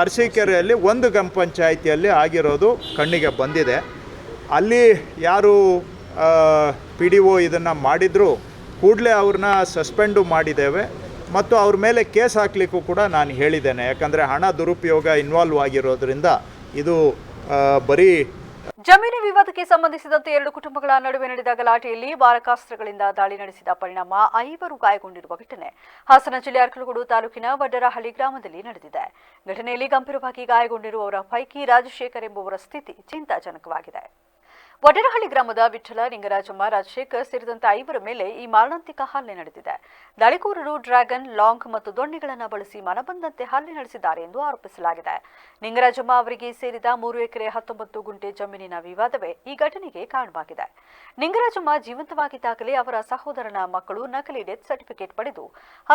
ಅರಸೀಕೆರೆಯಲ್ಲಿ ಒಂದು ಗ್ರಾಮ ಪಂಚಾಯಿತಿಯಲ್ಲಿ ಆಗಿರೋದು ಕಣ್ಣಿಗೆ ಬಂದಿದೆ. ಅಲ್ಲಿ ಯಾರು PDO ಇದನ್ನು ಮಾಡಿದ್ರು ಕೂಡಲೇ ಅವ್ರನ್ನ ಸಸ್ಪೆಂಡು ಮಾಡಿದ್ದೇವೆ ಮತ್ತು ಅವ್ರ ಮೇಲೆ ಕೇಸ್ ಹಾಕಲಿಕ್ಕೂ ಕೂಡ ನಾನು ಹೇಳಿದ್ದೇನೆ. ಯಾಕಂದರೆ ಹಣ ದುರುಪಯೋಗ ಇನ್ವಾಲ್ವ್ ಆಗಿರೋದ್ರಿಂದ ಇದು ಬರೀ ಜಮೀನು ವಿವಾದಕ್ಕೆ ಸಂಬಂಧಿಸಿದಂತೆ 2 ಕುಟುಂಬಗಳ ನಡುವೆ ನಡೆದ ಗಲಾಟೆಯಲ್ಲಿ ಮಾರಕಾಸ್ತ್ರಗಳಿಂದ ದಾಳಿ ನಡೆಸಿದ ಪರಿಣಾಮ 5 ಗಾಯಗೊಂಡಿರುವ ಘಟನೆ ಹಾಸನ ಜಿಲ್ಲೆ ಅರ್ಕಲಗೂಡು ತಾಲೂಕಿನ ವಡ್ಡರಹಳ್ಳಿ ಗ್ರಾಮದಲ್ಲಿ ನಡೆದಿದೆ. ಘಟನೆಯಲ್ಲಿ ಗಂಭೀರವಾಗಿ ಗಾಯಗೊಂಡಿರುವವರ ಪೈಕಿ ರಾಜಶೇಖರ್ ಎಂಬುವರ ಸ್ಥಿತಿ ಚಿಂತಾಜನಕವಾಗಿದೆ. ವಡ್ಡರಹಳ್ಳಿ ಗ್ರಾಮದ ವಿಠಲ, ನಿಂಗರಾಜಮ್ಮ, ರಾಜಶೇಖರ್ ಸೇರಿದಂತೆ 5 ಮೇಲೆ ಈ ಮಾರಣಾಂತಿಕ ಹಲ್ಲೆ ನಡೆದಿದೆ. ದಾಳಿಕೋರರು ಡ್ರ್ಯಾಗನ್, ಲಾಂಗ್ ಮತ್ತು ದೊಣ್ಣೆಗಳನ್ನು ಬಳಸಿ ಮನಬಂದಂತೆ ಹಲ್ಲೆ ನಡೆಸಿದ್ದಾರೆ ಎಂದು ಆರೋಪಿಸಲಾಗಿದೆ. ನಿಂಗರಾಜಮ್ಮ ಅವರಿಗೆ ಸೇರಿದ 3 ಎಕರೆ 19 ಗುಂಟೆ ಜಮೀನಿನ ವಿವಾದವೇ ಈ ಘಟನೆಗೆ ಕಾರಣವಾಗಿದೆ. ನಿಂಗರಾಜಮ್ಮ ಜೀವಂತವಾಗಿದ್ದಾಗಲೇ ಅವರ ಸಹೋದರನ ಮಕ್ಕಳು ನಕಲಿ ಡೆತ್ ಸರ್ಟಿಫಿಕೇಟ್ ಪಡೆದು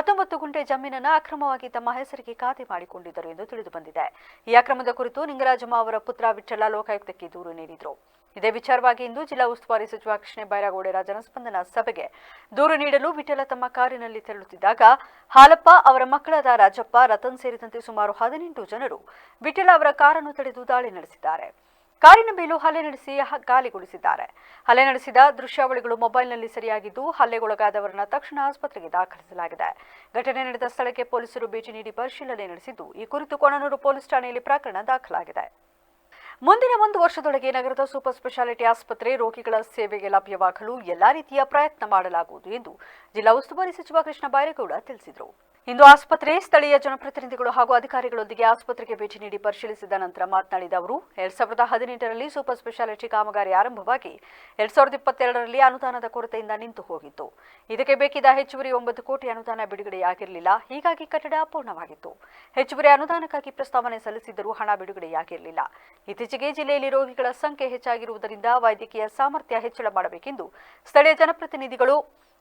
19 ಗುಂಟೆ ಜಮೀನನ್ನು ಅಕ್ರಮವಾಗಿ ತಮ್ಮ ಹೆಸರಿಗೆ ಖಾತೆ ಮಾಡಿಕೊಂಡಿದ್ದರು ಎಂದು ತಿಳಿದುಬಂದಿದೆ. ಈ ಅಕ್ರಮದ ಕುರಿತು ನಿಂಗರಾಜಮ್ಮ ಅವರ ಪುತ್ರ ವಿಠಲ ಲೋಕಾಯುಕ್ತಕ್ಕೆ ದೂರು ನೀಡಿದರು. ಇದೇ ವಿಚಾರವಾಗಿ ಇಂದು ಜಿಲ್ಲಾ ಉಸ್ತುವಾರಿ ಸಚಿವ ಕೃಷ್ಣ ಬೈರೇಗೌಡರ ಜನಸ್ಪಂದನ ಸಭೆಗೆ ದೂರು ನೀಡಲು ವಿಠಲ ತಮ್ಮ ಕಾರಿನಲ್ಲಿ ತೆರಳುತ್ತಿದ್ದಾಗ ಹಾಲಪ್ಪ, ಅವರ ಮಕ್ಕಳಾದ ರಾಜಪ್ಪ, ರತನ್ ಸೇರಿದಂತೆ ಸುಮಾರು 18 ಜನರು ವಿಠಲ ಅವರ ಕಾರನ್ನು ತಡೆದು ದಾಳಿ ನಡೆಸಿದ್ದಾರೆ. ಕಾರಿನ ಮೇಲೂ ಹಲ್ಲೆ ನಡೆಸಿ ಗಾಲಿಗೊಳಿಸಿದ್ದಾರೆ. ಹಲ್ಲೆ ನಡೆಸಿದ ದೃಶ್ಯಾವಳಿಗಳು ಮೊಬೈಲ್ನಲ್ಲಿ ಸೆರೆಯಾಗಿದ್ದು ಹಲ್ಲೆಗೊಳಗಾದವರನ್ನ ತಕ್ಷಣ ಆಸ್ಪತ್ರೆಗೆ ದಾಖಲಿಸಲಾಗಿದೆ. ಘಟನೆ ನಡೆದ ಸ್ಥಳಕ್ಕೆ ಪೊಲೀಸರು ಭೇಟಿ ನೀಡಿ ಪರಿಶೀಲನೆ ನಡೆಸಿದ್ದು ಈ ಕುರಿತು ಕೊಣನೂರು ಪೊಲೀಸ್ ಠಾಣೆಯಲ್ಲಿ ಪ್ರಕರಣ ದಾಖಲಾಗಿದೆ. ಮುಂದಿನ 1 ವರ್ಷದೊಳಗೆ ನಗರದ ಸೂಪರ್ ಸ್ಪೆಷಾಲಿಟಿ ಆಸ್ಪತ್ರೆ ರೋಗಿಗಳ ಸೇವೆಗೆ ಲಭ್ಯವಾಗಲು ಎಲ್ಲಾ ರೀತಿಯ ಪ್ರಯತ್ನ ಮಾಡಲಾಗುವುದು ಎಂದು ಜಿಲ್ಲಾ ಉಸ್ತುವಾರಿ ಸಚಿವ ಕೃಷ್ಣ ಬೈರೇಗೌಡ ತಿಳಿಸಿದರು. ಇಂದು ಆಸ್ಪತ್ರೆ ಸ್ಥಳೀಯ ಜನಪ್ರತಿನಿಧಿಗಳು ಹಾಗೂ ಅಧಿಕಾರಿಗಳೊಂದಿಗೆ ಆಸ್ಪತ್ರೆಗೆ ಭೇಟಿ ನೀಡಿ ಪರಿಶೀಲಿಸಿದ ನಂತರ ಮಾತನಾಡಿದ ಅವರು 2018ರಲ್ಲಿ ಸೂಪರ್ ಸ್ಪೆಷಾಲಿಟಿ ಕಾಮಗಾರಿ ಆರಂಭವಾಗಿ 2022ರಲ್ಲಿ ಅನುದಾನದ ಕೊರತೆಯಿಂದ ನಿಂತು ಹೋಗಿತ್ತು. ಇದಕ್ಕೆ ಬೇಕಿದ್ದ ಹೆಚ್ಚುವರಿ 9 ಕೋಟಿ ಅನುದಾನ ಬಿಡುಗಡೆಯಾಗಿರಲಿಲ್ಲ. ಹೀಗಾಗಿ ಕಟ್ಟಡ ಅಪೂರ್ಣವಾಗಿತ್ತು. ಹೆಚ್ಚುವರಿ ಅನುದಾನಕ್ಕಾಗಿ ಪ್ರಸ್ತಾವನೆ ಸಲ್ಲಿಸಿದ್ದರೂ ಹಣ ಬಿಡುಗಡೆಯಾಗಿರಲಿಲ್ಲ. ಇತ್ತೀಚೆಗೆ ಜಿಲ್ಲೆಯಲ್ಲಿ ರೋಗಿಗಳ ಸಂಖ್ಯೆ ಹೆಚ್ಚಾಗಿರುವುದರಿಂದ ವೈದ್ಯಕೀಯ ಸಾಮರ್ಥ್ಯ ಹೆಚ್ಚಳ ಮಾಡಬೇಕೆಂದು ಸ್ಥಳೀಯ ಜನಪ್ರತಿನಿಧಿಗಳು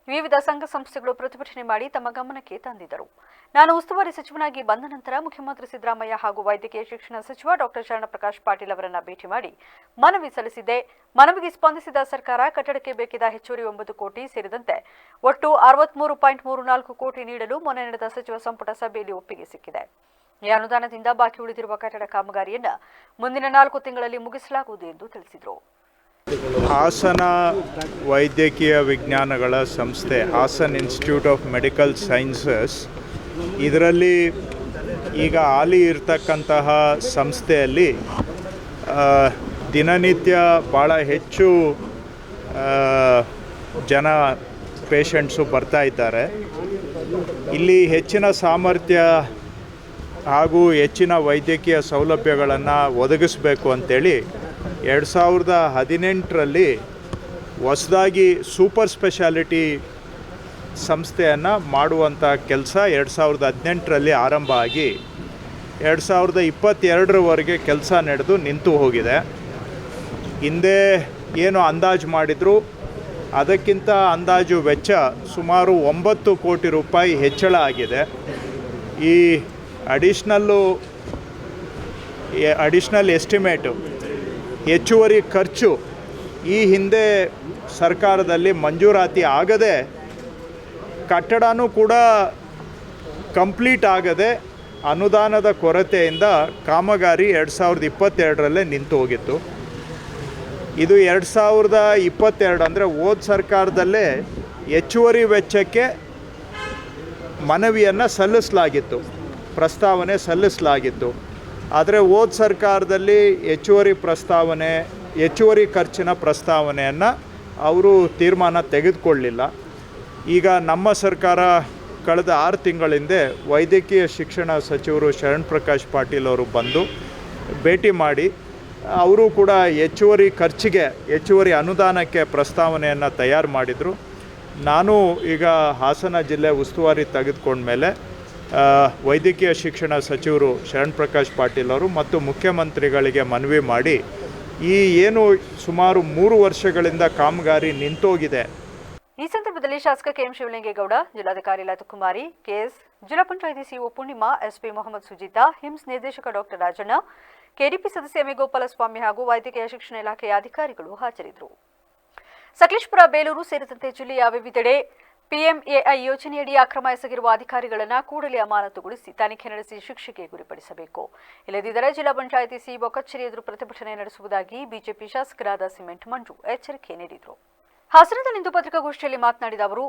ವಿವಿಧ ಸಂಘ ಸಂಸ್ಥೆಗಳು ಪ್ರತಿಭಟನೆ ಮಾಡಿ ತಮ್ಮ ಗಮನಕ್ಕೆ ತಂದಿದ್ದರು. ನಾನು ಉಸ್ತುವಾರಿ ಸಚಿವನಾಗಿ ಬಂದ ನಂತರ ಮುಖ್ಯಮಂತ್ರಿ ಸಿದ್ದರಾಮಯ್ಯ ಹಾಗೂ ವೈದ್ಯಕೀಯ ಶಿಕ್ಷಣ ಸಚಿವ ಡಾಕ್ಟರ್ ಶರಣಪ್ರಕಾಶ್ ಪಾಟೀಲ್ ಅವರನ್ನ ಭೇಟಿ ಮಾಡಿ ಮನವಿ ಸಲ್ಲಿಸಿದ್ದೆ. ಮನವಿಗೆ ಸ್ಪಂದಿಸಿದ ಸರ್ಕಾರ ಕಟ್ಟಡಕ್ಕೆ ಬೇಕಿದ್ದ ಹೆಚ್ಚುವರಿ 9 ಕೋಟಿ ಸೇರಿದಂತೆ ಒಟ್ಟು 63.34 ಕೋಟಿ ನೀಡಲು ಮೊನ್ನೆ ನಡೆದ ಸಚಿವ ಸಂಪುಟ ಸಭೆಯಲ್ಲಿ ಒಪ್ಪಿಗೆ ಸಿಕ್ಕಿದೆ. ಈ ಅನುದಾನದಿಂದ ಬಾಕಿ ಉಳಿದಿರುವ ಕಟ್ಟಡ ಕಾಮಗಾರಿಯನ್ನು ಮುಂದಿನ 4 ತಿಂಗಳಲ್ಲಿ ಮುಗಿಸಲಾಗುವುದು ಎಂದು ತಿಳಿಸಿದರು. ಹಾಸನ ವೈದ್ಯಕೀಯ ವಿಜ್ಞಾನಗಳ ಸಂಸ್ಥೆ Hassan institute of medical sciences ಇದರಲ್ಲಿ ಈಗ ಹಾಲಿ ಇರತಕ್ಕಂತಹ ಸಂಸ್ಥೆಯಲ್ಲಿ ದಿನನಿತ್ಯ ಭಾಳ ಹೆಚ್ಚು ಜನ ಪೇಷಂಟ್ಸು ಬರ್ತಾ ಇದ್ದಾರೆ. ಇಲ್ಲಿ ಹೆಚ್ಚಿನ ಸಾಮರ್ಥ್ಯ ಹಾಗೂ ಹೆಚ್ಚಿನ ವೈದ್ಯಕೀಯ ಸೌಲಭ್ಯಗಳನ್ನು ಒದಗಿಸಬೇಕು ಅಂತೇಳಿ 2018ರಲ್ಲಿ ಹೊಸದಾಗಿ ಸೂಪರ್ ಸ್ಪೆಷಾಲಿಟಿ ಸಂಸ್ಥೆಯನ್ನು ಮಾಡುವಂಥ ಕೆಲಸ 2018ರಲ್ಲಿ ಆರಂಭ ಆಗಿ 2022ರವರೆಗೆ ಕೆಲಸ ನಡೆದು ನಿಂತು ಹೋಗಿದೆ. ಹಿಂದೆ ಏನು ಅಂದಾಜು ಮಾಡಿದ್ರು ಅದಕ್ಕಿಂತ ಅಂದಾಜು ವೆಚ್ಚ ಸುಮಾರು 9 ಕೋಟಿ ರೂಪಾಯಿ ಹೆಚ್ಚಳ ಆಗಿದೆ. ಈ ಅಡಿಷ್ನಲ್ಲು ಅಡಿಷ್ನಲ್ ಎಸ್ಟಿಮೇಟು, ಹೆಚ್ಚುವರಿ ಖರ್ಚು ಈ ಹಿಂದೆ ಸರ್ಕಾರದಲ್ಲಿ ಮಂಜೂರಾತಿ ಆಗದೆ ಕಟ್ಟಡನೂ ಕೂಡ ಕಂಪ್ಲೀಟ್ ಆಗದೆ ಅನುದಾನದ ಕೊರತೆಯಿಂದ ಕಾಮಗಾರಿ 2022ರಲ್ಲೇ ನಿಂತು ಹೋಗಿತ್ತು. ಇದು 2022 ಅಂದರೆ ಹೋದ ಸರ್ಕಾರದಲ್ಲೇ ಹೆಚ್ಚುವರಿ ವೆಚ್ಚಕ್ಕೆ ಮನವಿಯನ್ನು ಸಲ್ಲಿಸಲಾಗಿತ್ತು, ಪ್ರಸ್ತಾವನೆ ಸಲ್ಲಿಸಲಾಗಿತ್ತು. ಆದರೆ ಹೋದ ಸರ್ಕಾರದಲ್ಲಿ ಹೆಚ್ಚುವರಿ ಖರ್ಚಿನ ಪ್ರಸ್ತಾವನೆಯನ್ನು ಅವರು ತೀರ್ಮಾನ ತೆಗೆದುಕೊಳ್ಳಲಿಲ್ಲ. ಈಗ ನಮ್ಮ ಸರ್ಕಾರ ಕಳೆದ 6 ತಿಂಗಳಿಂದ ವೈದ್ಯಕೀಯ ಶಿಕ್ಷಣ ಸಚಿವರು ಶರಣ್ ಪ್ರಕಾಶ್ ಪಾಟೀಲ್ ಅವರು ಬಂದು ಭೇಟಿ ಮಾಡಿ ಅವರು ಕೂಡ ಹೆಚ್ಚುವರಿ ಅನುದಾನಕ್ಕೆ ಪ್ರಸ್ತಾವನೆಯನ್ನು ತಯಾರು ಮಾಡಿದರು. ನಾನು ಈಗ ಹಾಸನ ಜಿಲ್ಲೆ ಉಸ್ತುವಾರಿ ತೆಗೆದುಕೊಂಡ್ಮೇಲೆ ವೈದ್ಯಕೀಯ ಶಿಕ್ಷಣ ಸಚಿವರು ಶರಣ್ ಪ್ರಕಾಶ್ ಪಾಟೀಲ್ ಅವರು ಮತ್ತು ಮುಖ್ಯಮಂತ್ರಿಗಳಿಗೆ ಮನವಿ ಮಾಡಿ ಏನು ಸುಮಾರು 3 ವರ್ಷಗಳಿಂದ ಕಾಮಗಾರಿ ನಿಂತೋಗಿದೆ. ಈ ಸಂದರ್ಭದಲ್ಲಿ ಶಾಸಕ ಕೆಎಂ ಶಿವಲಿಂಗೇಗೌಡ, ಜಿಲ್ಲಾಧಿಕಾರಿ ಲತಕುಮಾರಿ, ಕೆಎಸ್, ಜಿಲ್ಲಾ panchayat CEO Purnima, SP Mohammed Sujitha, HIMS ನಿರ್ದೇಶಕ ಡಾಕ್ಟರ್ ರಾಜಣ್ಣ, ಕೆಡಿಪಿ ಸದಸ್ಯ ಎಂ ಗೋಪಾಲಸ್ವಾಮಿ ಹಾಗೂ ವೈದ್ಯಕೀಯ ಶಿಕ್ಷಣ ಇಲಾಖೆಯ ಅಧಿಕಾರಿಗಳು ಹಾಜರಿದ್ದರು. ಸಕಲೇಶಪುರ, ಬೇಲೂರು ಸೇರಿದಂತೆ ಜಿಲ್ಲೆಯ ವಿವಿಧೆಡೆ ಪಿಎಂಎಐ ಯೋಜನೆಯಡಿ ಅಕ್ರಮ ಎಸಗಿರುವ ಅಧಿಕಾರಿಗಳನ್ನು ಕೂಡಲೇ ಅಮಾನತುಗೊಳಿಸಿ ತನಿಖೆ ನಡೆಸಿ ಶಿಕ್ಷೆಗೆ ಗುರಿಪಡಿಸಬೇಕು. ಇಲ್ಲದಿದ್ದರೆ ಜಿಲ್ಲಾ ಪಂಚಾಯಿತಿ ಸಿಇಒ ಕಚೇರಿ ಎದುರು ಪ್ರತಿಭಟನೆ ನಡೆಸುವುದಾಗಿ ಬಿಜೆಪಿ ಶಾಸಕರಾದ ಸಿಮೆಂಟ್ ಮಂಜು ಎಚ್ಚರಿಕೆ ನೀಡಿದರು. ಹಾಸನದಲ್ಲಿಂದು ಪತ್ರಿಕಾಗೋಷ್ಠಿಯಲ್ಲಿ ಮಾತನಾಡಿದ ಅವರು,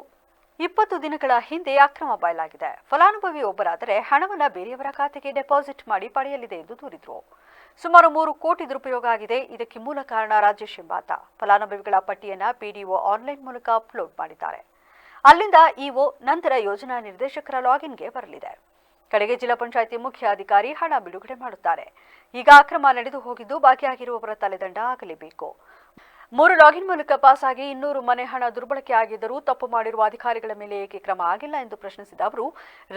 20 ದಿನಗಳ ಹಿಂದೆ ಅಕ್ರಮ ಬಯಲಾಗಿದೆ. ಫಲಾನುಭವಿ ಒಬ್ಬರಾದರೆ ಹಣವನ್ನು ಬೇರೆಯವರ ಖಾತೆಗೆ ಡೆಪಾಸಿಟ್ ಮಾಡಿ ಪಡೆಯಲಿದೆ ಎಂದು ದೂರಿದರು. ಸುಮಾರು 3 ಕೋಟಿ ದುರುಪಯೋಗ ಆಗಿದೆ. ಇದಕ್ಕೆ ಮೂಲ ಕಾರಣ ರಾಜೇಶ್ ಎಂಬಾತ. ಫಲಾನುಭವಿಗಳ ಪಟ್ಟಿಯನ್ನು ಪಿಡಿಒ ಆನ್ಲೈನ್ ಮೂಲಕ ಅಪ್ಲೋಡ್ ಮಾಡಿದ್ದಾರೆ. ಅಲ್ಲಿಂದ ಇಒ, ನಂತರ ಯೋಜನಾ ನಿರ್ದೇಶಕರ ಲಾಗಿನ್ಗೆ ಬರಲಿದೆ. ಕಡೆಗೆ ಜಿಲ್ಲಾ ಪಂಚಾಯಿತಿ ಮುಖ್ಯ ಅಧಿಕಾರಿ ಹಣ ಬಿಡುಗಡೆ ಮಾಡುತ್ತಾರೆ. ಈಗ ಅಕ್ರಮ ನಡೆದು ಹೋಗಿದ್ದು ಬಾಕಿಯಾಗಿರುವವರ ತಲೆದಂಡ ಆಗಲೇಬೇಕು. 3 ಲಾಗಿನ್ ಮೂಲಕ ಪಾಸ್ ಆಗಿ 200 ಮನೆ ಹಣ ದುರ್ಬಳಕೆ ಆಗಿದ್ದರೂ ತಪ್ಪು ಮಾಡಿರುವ ಅಧಿಕಾರಿಗಳ ಮೇಲೆ ಏಕೆ ಕ್ರಮ ಆಗಿಲ್ಲ ಎಂದು ಪ್ರಶ್ನಿಸಿದ ಅವರು,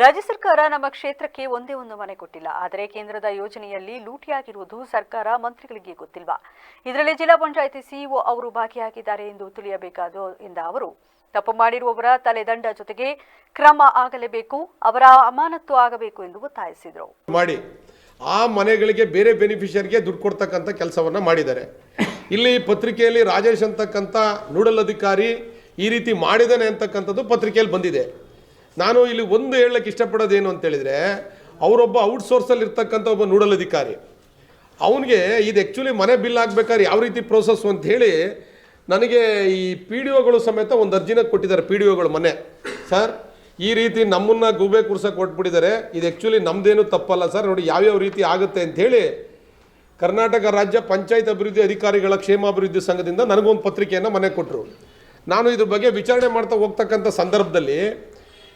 ರಾಜ್ಯ ಸರ್ಕಾರ ನಮ್ಮ ಕ್ಷೇತ್ರಕ್ಕೆ ಒಂದೇ ಒಂದು ಮನೆ ಕೊಟ್ಟಿಲ್ಲ. ಆದರೆ ಕೇಂದ್ರದ ಯೋಜನೆಯಲ್ಲಿ ಲೂಟಿಯಾಗಿರುವುದು ಸರ್ಕಾರ ಮಂತ್ರಿಗಳಿಗೆ ಗೊತ್ತಿಲ್ವಾ? ಇದರಲ್ಲಿ ಜಿಲ್ಲಾ ಪಂಚಾಯಿತಿ ಸಿಇಒ ಅವರು ಭಾಗಿಯಾಗಿದ್ದಾರೆ ಎಂದು ತಿಳಿಯಬೇಕಾದ ಎಂದ ಅವರು, ತಪ್ಪು ಮಾಡಿರುವವರ ತಲೆದಂಡ ಜೊತೆಗೆ ಕ್ರಮ ಆಗಲೇಬೇಕು, ಅವರ ಅಮಾನತು ಆಗಬೇಕು ಎಂದು ಒತ್ತಾಯಿಸಿದರು. ಮಾಡಿ ಆ ಮನೆಗಳಿಗೆ ಬೇರೆ ಬೆನಿಫಿಷಿಯರಿಗೆ ದುಡ್ಡು ಕೊಡ್ತಕ್ಕಂಥ ಕೆಲಸವನ್ನು ಮಾಡಿದ್ದಾರೆ. ಇಲ್ಲಿ ಪತ್ರಿಕೆಯಲ್ಲಿ ರಾಜೇಶ್ ಅಂತಕ್ಕಂಥ ನೋಡಲ್ ಅಧಿಕಾರಿ ಈ ರೀತಿ ಮಾಡಿದ್ದಾನೆ ಅಂತಕ್ಕಂಥದ್ದು ಪತ್ರಿಕೆಯಲ್ಲಿ ಬಂದಿದೆ. ನಾನು ಇಲ್ಲಿ ಒಂದು ಹೇಳಕ್ಕೆ ಇಷ್ಟಪಡೋದೇನು ಅಂತೇಳಿದರೆ, ಅವರೊಬ್ಬ ಔಟ್ಸೋರ್ಸಲ್ಲಿ ಇರ್ತಕ್ಕಂಥ ಒಬ್ಬ ನೋಡಲ್ ಅಧಿಕಾರಿ, ಅವನಿಗೆ ಇದು ಆ್ಯಕ್ಚುಲಿ ಮನೆ ಬಿಲ್ ಆಗಬೇಕಾದ್ರೆ ಯಾವ ರೀತಿ ಪ್ರೋಸೆಸ್ಸು ಅಂತ ಹೇಳಿ ನನಗೆ ಈ ಪಿ ಡಿ ಒಗಳು ಸಮೇತ ಒಂದು ಅರ್ಜಿನ ಕೊಟ್ಟಿದ್ದಾರೆ. ಪಿ ಡಿ ಒಗಳು ಮೊನ್ನೆ, ಸರ್ ಈ ರೀತಿ ನಮ್ಮನ್ನು ಗೂಬೆ ಕೂರ್ಸಕ್ಕೆ ಕೊಟ್ಬಿಟ್ಟಿದ್ದಾರೆ, ಇದು ಆ್ಯಕ್ಚುಲಿ ನಮ್ಮದೇನು ತಪ್ಪಲ್ಲ ಸರ್, ನೋಡಿ ಯಾವ್ಯಾವ ರೀತಿ ಆಗುತ್ತೆ ಅಂಥೇಳಿ ಕರ್ನಾಟಕ ರಾಜ್ಯ ಪಂಚಾಯತ್ ಅಭಿವೃದ್ಧಿ ಅಧಿಕಾರಿಗಳ ಕ್ಷೇಮಾಭಿವೃದ್ಧಿ ಸಂಘದಿಂದ ನನಗೊಂದು ಪತ್ರಿಕೆಯನ್ನು ಮನೆ ಕೊಟ್ಟರು. ನಾನು ಇದ್ರ ಬಗ್ಗೆ ವಿಚಾರಣೆ ಮಾಡ್ತಾ ಹೋಗ್ತಕ್ಕಂಥ ಸಂದರ್ಭದಲ್ಲಿ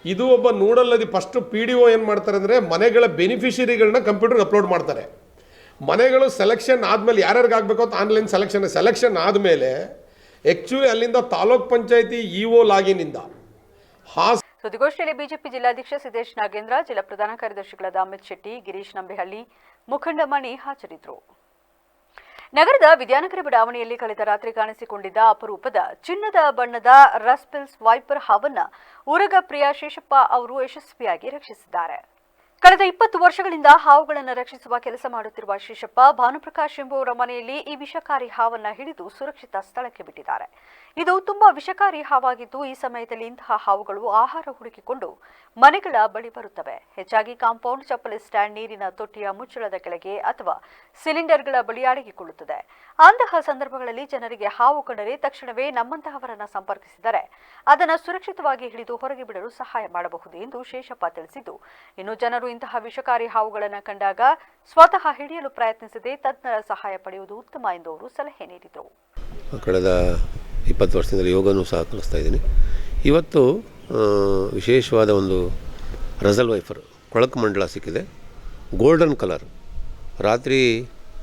ಇದು ಒಬ್ಬ ನೋಡಲ್ಲದಿ ಫಸ್ಟು ಪಿ ಡಿ ಒ ಏನು ಮಾಡ್ತಾರೆ ಅಂದರೆ, ಮನೆಗಳ ಬೆನಿಫಿಷರಿಗಳನ್ನ ಕಂಪ್ಯೂಟರ್ಗೆ ಅಪ್ಲೋಡ್ ಮಾಡ್ತಾರೆ. ಮನೆಗಳು ಸೆಲೆಕ್ಷನ್ ಆದಮೇಲೆ ಯಾರ್ಯಾರಿಗೆ ಆಗಬೇಕು ಅಂತ ಆನ್ಲೈನ್ ಸೆಲೆಕ್ಷನ್ ಆದಮೇಲೆ ಆ್ಯಕ್ಚುಲಿ ಅಲ್ಲಿಂದ ತಾಲೂಕ್ ಪಂಚಾಯತಿ ಇಒ ಲಾಗಿನಿಂದ ಸುದ್ದಿಗೋಷ್ಠಿಯಲ್ಲಿ ಬಿಜೆಪಿ ಜಿಲ್ಲಾಧ್ಯಕ್ಷ ಸಿದ್ದೇಶ್ ನಾಗೇಂದ್ರ, ಜಿಲ್ಲಾ ಪ್ರಧಾನ ಕಾರ್ಯದರ್ಶಿಗಳಾದ ಅಮಿತ್ ಶೆಟ್ಟಿ, ಗಿರೀಶ್ ನಂಬೇಹಳ್ಳಿ, ಮುಖಂಡ ಮಣಿ ಹಾಜರಿದ್ದರು. ನಗರದ ವಿದ್ಯಾನಗರ ಬಡಾವಣೆಯಲ್ಲಿ ಕಳೆದ ರಾತ್ರಿ ಕಾಣಿಸಿಕೊಂಡಿದ್ದ ಅಪರೂಪದ ಚಿನ್ನದ ಬಣ್ಣದ ರಸ್ಪೆಲ್ಸ್ ವೈಪರ್ ಹಾವನ್ನ ಊರಗ ಪ್ರಿಯ ಶೇಷಪ್ಪ ಅವರು ಯಶಸ್ವಿಯಾಗಿ ರಕ್ಷಿಸಿದ್ದಾರೆ. ಕಳೆದ 20 ವರ್ಷಗಳಿಂದ ಹಾವುಗಳನ್ನು ರಕ್ಷಿಸುವ ಕೆಲಸ ಮಾಡುತ್ತಿರುವ ಶೇಷಪ್ಪ ಭಾನುಪ್ರಕಾಶ್ ಎಂಬುವರ ಮನೆಯಲ್ಲಿ ಈ ವಿಷಕಾರಿ ಹಾವನ್ನ ಹಿಡಿದು ಸುರಕ್ಷಿತ ಸ್ಥಳಕ್ಕೆ ಬಿಟ್ಟಿದ್ದಾರೆ. ಇದು ತುಂಬಾ ವಿಷಕಾರಿ ಹಾವಾಗಿದ್ದು, ಈ ಸಮಯದಲ್ಲಿ ಇಂತಹ ಹಾವುಗಳು ಆಹಾರ ಹುಡುಕಿಕೊಂಡು ಮನೆಗಳ ಬಳಿ ಬರುತ್ತವೆ. ಹೆಚ್ಚಾಗಿ ಕಾಂಪೌಂಡ್, ಚಪ್ಪಲಿ ಸ್ಟ್ಯಾಂಡ್, ನೀರಿನ ತೊಟ್ಟಿಯ ಮುಚ್ಚಳದ ಕೆಳಗೆ ಅಥವಾ ಸಿಲಿಂಡರ್ಗಳ ಬಳಿ ಅಡಗಿಕೊಳ್ಳುತ್ತದೆ. ಅಂತಹ ಸಂದರ್ಭಗಳಲ್ಲಿ ಜನರಿಗೆ ಹಾವು ಕಂಡರೆ ತಕ್ಷಣವೇ ನಮ್ಮಂತಹವರನ್ನ ಸಂಪರ್ಕಿಸಿದರೆ ಅದನ್ನು ಸುರಕ್ಷಿತವಾಗಿ ಹಿಡಿದು ಹೊರಗೆ ಬಿಡಲು ಸಹಾಯ ಮಾಡಬಹುದು ಎಂದು ಶೇಷಪ್ಪ ತಿಳಿಸಿದ್ದು, ಇನ್ನು ಜನರು ಇಂತಹ ವಿಷಕಾರಿ ಹಾವುಗಳನ್ನು ಕಂಡಾಗ ಸ್ವತಃ ಹಿಡಿಯಲು ಪ್ರಯತ್ನಿಸದೆ ತಜ್ಞರ ಸಹಾಯ ಪಡೆಯುವುದು ಉತ್ತಮ ಎಂದು ಅವರು ಸಲಹೆ ನೀಡಿದರು. ಕಳೆದ 20 ವರ್ಷದಿಂದ ಯೋಗನೂ ಸಹ ಕಲಿಸ್ತಾ ಇದ್ದೀನಿ. ಇವತ್ತು ವಿಶೇಷವಾದ ಒಂದು ರಸಲ್ ವೈಫರ್ ಕೊಳಕು ಮಂಡಲ ಸಿಕ್ಕಿದೆ, ಗೋಲ್ಡನ್ ಕಲರ್. ರಾತ್ರಿ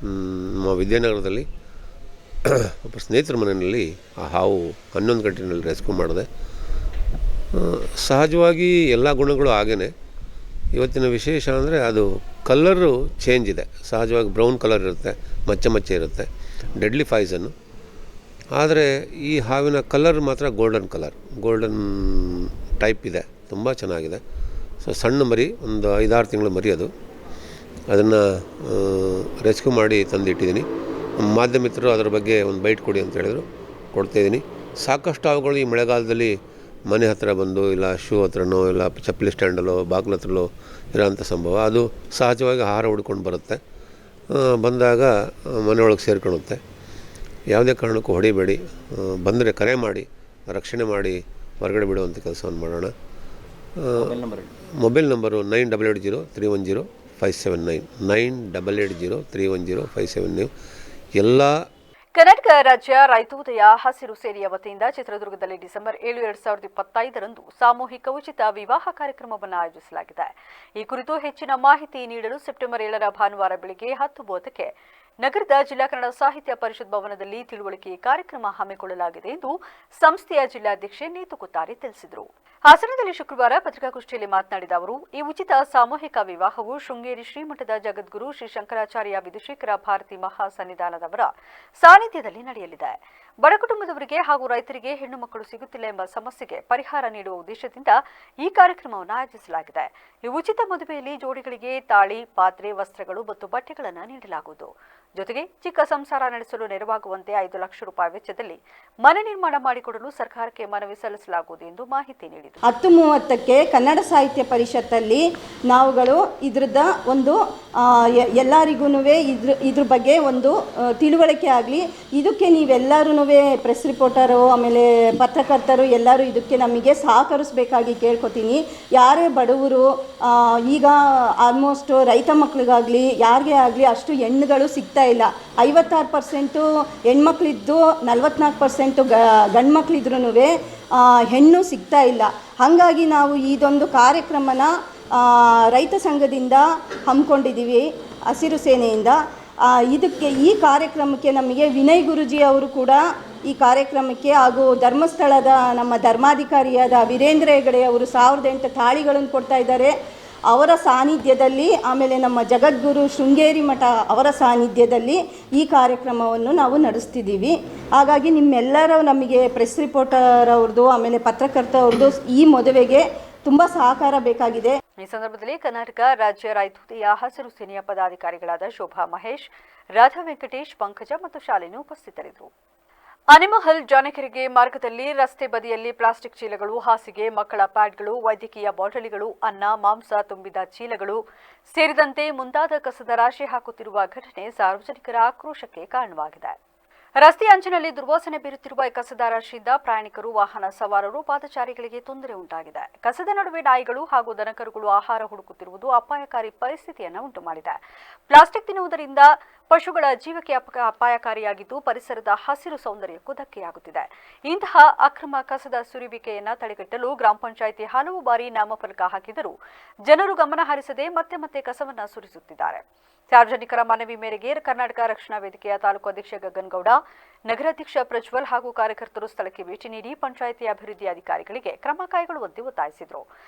ನಮ್ಮ ವಿದ್ಯಾನಗರದಲ್ಲಿ ಒಬ್ಬ ಸ್ನೇಹಿತರ ಮನೆಯಲ್ಲಿ ಆ ಹಾವು 11 ಗಂಟೆಯಲ್ಲಿ ರೆಸ್ಕ್ಯೂ ಮಾಡಿದೆ. ಸಹಜವಾಗಿ ಎಲ್ಲ ಗುಣಗಳು ಹಾಗೇ. ಇವತ್ತಿನ ವಿಶೇಷ ಅಂದರೆ ಅದು ಕಲ್ಲರು ಚೇಂಜ್ ಇದೆ. ಸಹಜವಾಗಿ ಬ್ರೌನ್ ಕಲರ್ ಇರುತ್ತೆ, ಮಚ್ಚೆ ಇರುತ್ತೆ, ಡೆಡ್ಲಿ ಪಾಯ್ಸನ್ನು. ಆದರೆ ಈ ಹಾವಿನ ಕಲರ್ ಮಾತ್ರ ಗೋಲ್ಡನ್ ಟೈಪ್ ಇದೆ, ತುಂಬ ಚೆನ್ನಾಗಿದೆ. ಸೊ ಸಣ್ಣ ಮರಿ, ಒಂದು 5-6 ತಿಂಗಳ ಮರಿ ಅದು. ಅದನ್ನು ರೆಸ್ಕ್ಯೂ ಮಾಡಿ ತಂದಿಟ್ಟಿದ್ದೀನಿ. ಮಾಧ್ಯಮಿತರು ಅದರ ಬಗ್ಗೆ ಒಂದು ಬೈಟ್ ಕೊಡಿ ಅಂತ ಹೇಳಿದರು, ಕೊಡ್ತಾಯಿದ್ದೀನಿ. ಸಾಕಷ್ಟು ಹಾವುಗಳು ಈ ಮಳೆಗಾಲದಲ್ಲಿ ಮನೆ ಹತ್ತಿರ ಬಂದು ಇಲ್ಲ ಶೂ ಹತ್ರನೋ ಇಲ್ಲ ಚಪ್ಪಲಿ ಸ್ಟ್ಯಾಂಡಲ್ಲೋ ಬಾಗಿಲ ಹತ್ರಲ್ಲೋ ಇರೋಂಥ ಸಂಭವ. ಅದು ಸಹಜವಾಗಿ ಆಹಾರ ಹುಡ್ಕೊಂಡು ಬರುತ್ತೆ, ಬಂದಾಗ ಮನೆಯೊಳಗೆ ಸೇರ್ಕೊಳ್ಳುತ್ತೆ. ಯಾವುದೇ ಕಾರಣಕ್ಕೂ ಹೊಡಿಬೇಡಿ, ಬಂದರೆ ಕರೆ ಮಾಡಿ ರಕ್ಷಣೆ ಮಾಡಿ ಹೊರಗಡೆ ಬಿಡುವಂಥ ಕೆಲಸವನ್ನು ಮಾಡೋಣ. Mobile number 9880310579 9880310579. ಎಲ್ಲ ಕರ್ನಾಟಕ ರಾಜ್ಯ ರೈತೋದಯ ಹಸಿರು ಸೇನೆಯ ವತಿಯಿಂದ ಚಿತ್ರದುರ್ಗದಲ್ಲಿ ಡಿಸೆಂಬರ್ 7, 2025ರಂದು ಸಾಮೂಹಿಕ ಉಚಿತ ವಿವಾಹ ಕಾರ್ಯಕ್ರಮವನ್ನು ಆಯೋಜಿಸಲಾಗಿದೆ. ಈ ಕುರಿತು ಹೆಚ್ಚಿನ ಮಾಹಿತಿ ನೀಡಲು ಸೆಪ್ಟೆಂಬರ್ 7ರ ಭಾನುವಾರ ಬೆಳಗ್ಗೆ 10:30ಕ್ಕೆ ನಗರದ ಜಿಲ್ಲಾ ಕನ್ನಡ ಸಾಹಿತ್ಯ ಪರಿಷತ್ ಭವನದಲ್ಲಿ ತಿಳುವಳಿಕೆ ಕಾರ್ಯಕ್ರಮ ಹಮ್ಮಿಕೊಳ್ಳಲಾಗಿದೆ ಎಂದು ಸಂಸ್ಥೆಯ ಜಿಲ್ಲಾಧ್ಯಕ್ಷೆ ನೀತು ಕುತ್ತಾರಿ ತಿಳಿಸಿದರು. ಹಾಸನದಲ್ಲಿ ಶುಕ್ರವಾರ ಪತ್ರಿಕಾಗೋಷ್ಠಿಯಲ್ಲಿ ಮಾತನಾಡಿದ ಅವರು, ಈ ಉಚಿತ ಸಾಮೂಹಿಕ ವಿವಾಹವು ಶೃಂಗೇರಿ ಶ್ರೀಮಠದ ಜಗದ್ಗುರು ಶ್ರೀ ಶಂಕರಾಚಾರ್ಯ ವಿಧುಶೇಖರ ಭಾರತಿ ಮಹಾಸನ್ನಿಧಾನದವರ ಸಾನ್ನಿಧ್ಯದಲ್ಲಿ ನಡೆಯಲಿದೆ. ಬಡ ಕುಟುಂಬದವರಿಗೆ ಹಾಗೂ ರೈತರಿಗೆ ಹೆಣ್ಣು ಮಕ್ಕಳು ಸಿಗುತ್ತಿಲ್ಲ ಎಂಬ ಸಮಸ್ಯೆಗೆ ಪರಿಹಾರ ನೀಡುವ ಉದ್ದೇಶದಿಂದ ಈ ಕಾರ್ಯಕ್ರಮವನ್ನು ಆಯೋಜಿಸಲಾಗಿದೆ. ಈ ಉಚಿತ ಮದುವೆಯಲ್ಲಿ ಜೋಡಿಗಳಿಗೆ ತಾಳಿ, ಪಾತ್ರೆ, ವಸ್ತ್ರಗಳು ಮತ್ತು ಬಟ್ಟೆಗಳನ್ನು ನೀಡಲಾಗುವುದು. ಜೊತೆಗೆ ಚಿಕ್ಕ ಸಂಸಾರ ನಡೆಸಲು ನೆರವಾಗುವಂತೆ 5 ಲಕ್ಷ ರೂಪಾಯಿ ವೆಚ್ಚದಲ್ಲಿ ಮನೆ ನಿರ್ಮಾಣ ಮಾಡಿಕೊಡಲು ಸರ್ಕಾರಕ್ಕೆ ಮನವಿ ಸಲ್ಲಿಸಲಾಗುವುದು ಎಂದು ಮಾಹಿತಿ ನೀಡಿದರು. 10:30ಕ್ಕೆ ಕನ್ನಡ ಸಾಹಿತ್ಯ ಪರಿಷತ್ತಲ್ಲಿ ನಾವುಗಳು ಇದ್ರದ ಒಂದು ಎಲ್ಲರಿಗೂ ಇದ್ರ ಬಗ್ಗೆ ಒಂದು ತಿಳುವಳಿಕೆ ಆಗಲಿ, ಇದಕ್ಕೆ ನೀವೆಲ್ಲರೂ ಪ್ರೆಸ್ ರಿಪೋರ್ಟರು ಆಮೇಲೆ ಪತ್ರಕರ್ತರು ಎಲ್ಲರೂ ಇದಕ್ಕೆ ನಮಗೆ ಸಹಕರಿಸಬೇಕಾಗಿ ಕೇಳ್ಕೊತೀನಿ. ಯಾರೇ ಬಡವರು ಈಗ ಆಲ್ಮೋಸ್ಟ್ ರೈತ ಮಕ್ಕಳಿಗಾಗಲಿ ಯಾರಿಗೇ ಆಗಲಿ ಅಷ್ಟು ಹೆಣ್ಣುಗಳು ಸಿಗ್ತಾ ಇಲ್ಲ. 56% ಹೆಣ್ಮಕ್ಳಿದ್ದು 44% ಗಂಡು ಮಕ್ಕಳಿದ್ರೂ ಹೆಣ್ಣು ಸಿಗ್ತಾ ಇಲ್ಲ. ಹಾಗಾಗಿ ನಾವು ಇದೊಂದು ಕಾರ್ಯಕ್ರಮನ ರೈತ ಸಂಘದಿಂದ ಹಮ್ಮಿಕೊಂಡಿದ್ದೀವಿ, ಹಸಿರು ಸೇನೆಯಿಂದ. ಈ ಕಾರ್ಯಕ್ರಮಕ್ಕೆ ನಮಗೆ ವಿನಯ್ ಗುರುಜಿ ಅವರು ಕೂಡ ಈ ಕಾರ್ಯಕ್ರಮಕ್ಕೆ ಹಾಗೂ ಧರ್ಮಸ್ಥಳದ ನಮ್ಮ ಧರ್ಮಾಧಿಕಾರಿಯಾದ ವೀರೇಂದ್ರ ಹೆಗಡೆ ಅವರು 1008 ತಾಳಿಗಳನ್ನು ಕೊಡ್ತಾ ಇದ್ದಾರೆ. ಅವರ ಸಾನ್ನಿಧ್ಯದಲ್ಲಿ ಆಮೇಲೆ ನಮ್ಮ ಜಗದ್ಗುರು ಶೃಂಗೇರಿ ಮಠ ಅವರ ಸಾನ್ನಿಧ್ಯದಲ್ಲಿ ಈ ಕಾರ್ಯಕ್ರಮವನ್ನು ನಾವು ನಡೆಸ್ತಿದ್ದೀವಿ. ಹಾಗಾಗಿ ನಿಮ್ಮೆಲ್ಲರೂ ನಮಗೆ ಪ್ರೆಸ್ ರಿಪೋರ್ಟರ್ ಅವ್ರದ್ದು ಆಮೇಲೆ ಪತ್ರಕರ್ತ ಅವ್ರದ್ದು ಈ ಮದುವೆಗೆ ತುಂಬ ಸಹಕಾರ ಬೇಕಾಗಿದೆ. ಈ ಸಂದರ್ಭದಲ್ಲಿ ಕರ್ನಾಟಕ ರಾಜ್ಯ ರೈತೋದಯ ಹಸಿರು ಸೇನೆಯ ಪದಾಧಿಕಾರಿಗಳಾದ ಶೋಭಾ ಮಹೇಶ್, ರಾಧಾ ವೆಂಕಟೇಶ್, ಪಂಕಜ ಮತ್ತು ಶಾಲಿನಿ ಉಪಸ್ಥಿತರಿದ್ದರು. ಅನಿಮಹಲ್ ಜಾನಕೆರೆಗೆ ಮಾರ್ಗದಲ್ಲಿ ರಸ್ತೆ ಬದಿಯಲ್ಲಿ ಪ್ಲಾಸ್ಟಿಕ್ ಚೀಲಗಳು, ಹಾಸಿಗೆ, ಮಕ್ಕಳ ಪ್ಯಾಡ್ಗಳು, ವೈದ್ಯಕೀಯ ಬಾಟಲಿಗಳು, ಅನ್ನ, ಮಾಂಸ ತುಂಬಿದ ಚೀಲಗಳು ಸೇರಿದಂತೆ ಮುಂತಾದ ಕಸದ ರಾಶಿ ಹಾಕುತ್ತಿರುವ ಘಟನೆ ಸಾರ್ವಜನಿಕರ ಆಕ್ರೋಶಕ್ಕೆ ಕಾರಣವಾಗಿದೆ. ರಸ್ತೆ ಅಂಚಿನಲ್ಲಿ ದುರ್ವಾಸನೆ ಬೀರುತ್ತಿರುವ ಈ ಕಸದ ರಾಶಿಯಿಂದ ಪ್ರಯಾಣಿಕರು, ವಾಹನ ಸವಾರರು, ಪಾದಚಾರಿಗಳಿಗೆ ತೊಂದರೆ ಉಂಟಾಗಿದೆ. ಕಸದ ನಡುವೆ ನಾಯಿಗಳು ಹಾಗೂ ದನಕರುಗಳು ಆಹಾರ ಹುಡುಕುತ್ತಿರುವುದು ಅಪಾಯಕಾರಿ ಪರಿಸ್ಥಿತಿಯನ್ನು ಉಂಟು ಮಾಡಿದೆ. ಪ್ಲಾಸ್ಟಿಕ್ ತಿನ್ನುವುದರಿಂದ ಪಶುಗಳ ಜೀವಕ್ಕೆ ಅಪಾಯಕಾರಿಯಾಗಿದ್ದು ಪರಿಸರದ ಹಸಿರು ಸೌಂದರ್ಯಕ್ಕೂ ಧಕ್ಕೆಯಾಗುತ್ತಿದೆ. ಇಂತಹ ಅಕ್ರಮ ಕಸದ ಸುರಿಯುವಿಕೆಯನ್ನು ತಡೆಗಟ್ಟಲು ಗ್ರಾಮ ಪಂಚಾಯಿತಿ ಹಲವು ಬಾರಿ ನಾಮಫಲಕ ಹಾಕಿದರೂ ಜನರು ಗಮನ ಹರಿಸದೆ ಮತ್ತೆ ಮತ್ತೆ ಕಸವನ್ನು ಸುರಿಸುತ್ತಿದ್ದಾರೆ. ಸಾರ್ವಜನಿಕರ ಮನವಿ ಮೇರೆಗೆ ಕರ್ನಾಟಕ ರಕ್ಷಣಾ ವೇದಿಕೆಯ ತಾಲೂಕು ಅಧ್ಯಕ್ಷ ಗಗನ್ಗೌಡ, ನಗರಾಧ್ಯಕ್ಷ ಪ್ರಜ್ವಲ್ ಹಾಗೂ ಕಾರ್ಯಕರ್ತರು ಸ್ಥಳಕ್ಕೆ ಭೇಟಿ ನೀಡಿ ಪಂಚಾಯಿತಿ ಅಭಿವೃದ್ಧಿ ಅಧಿಕಾರಿಗಳಿಗೆ ಕ್ರಮ ಕೈಗೊಳ್ಳುವಂತೆ ಒತ್ತಾಯಿಸಿದರು.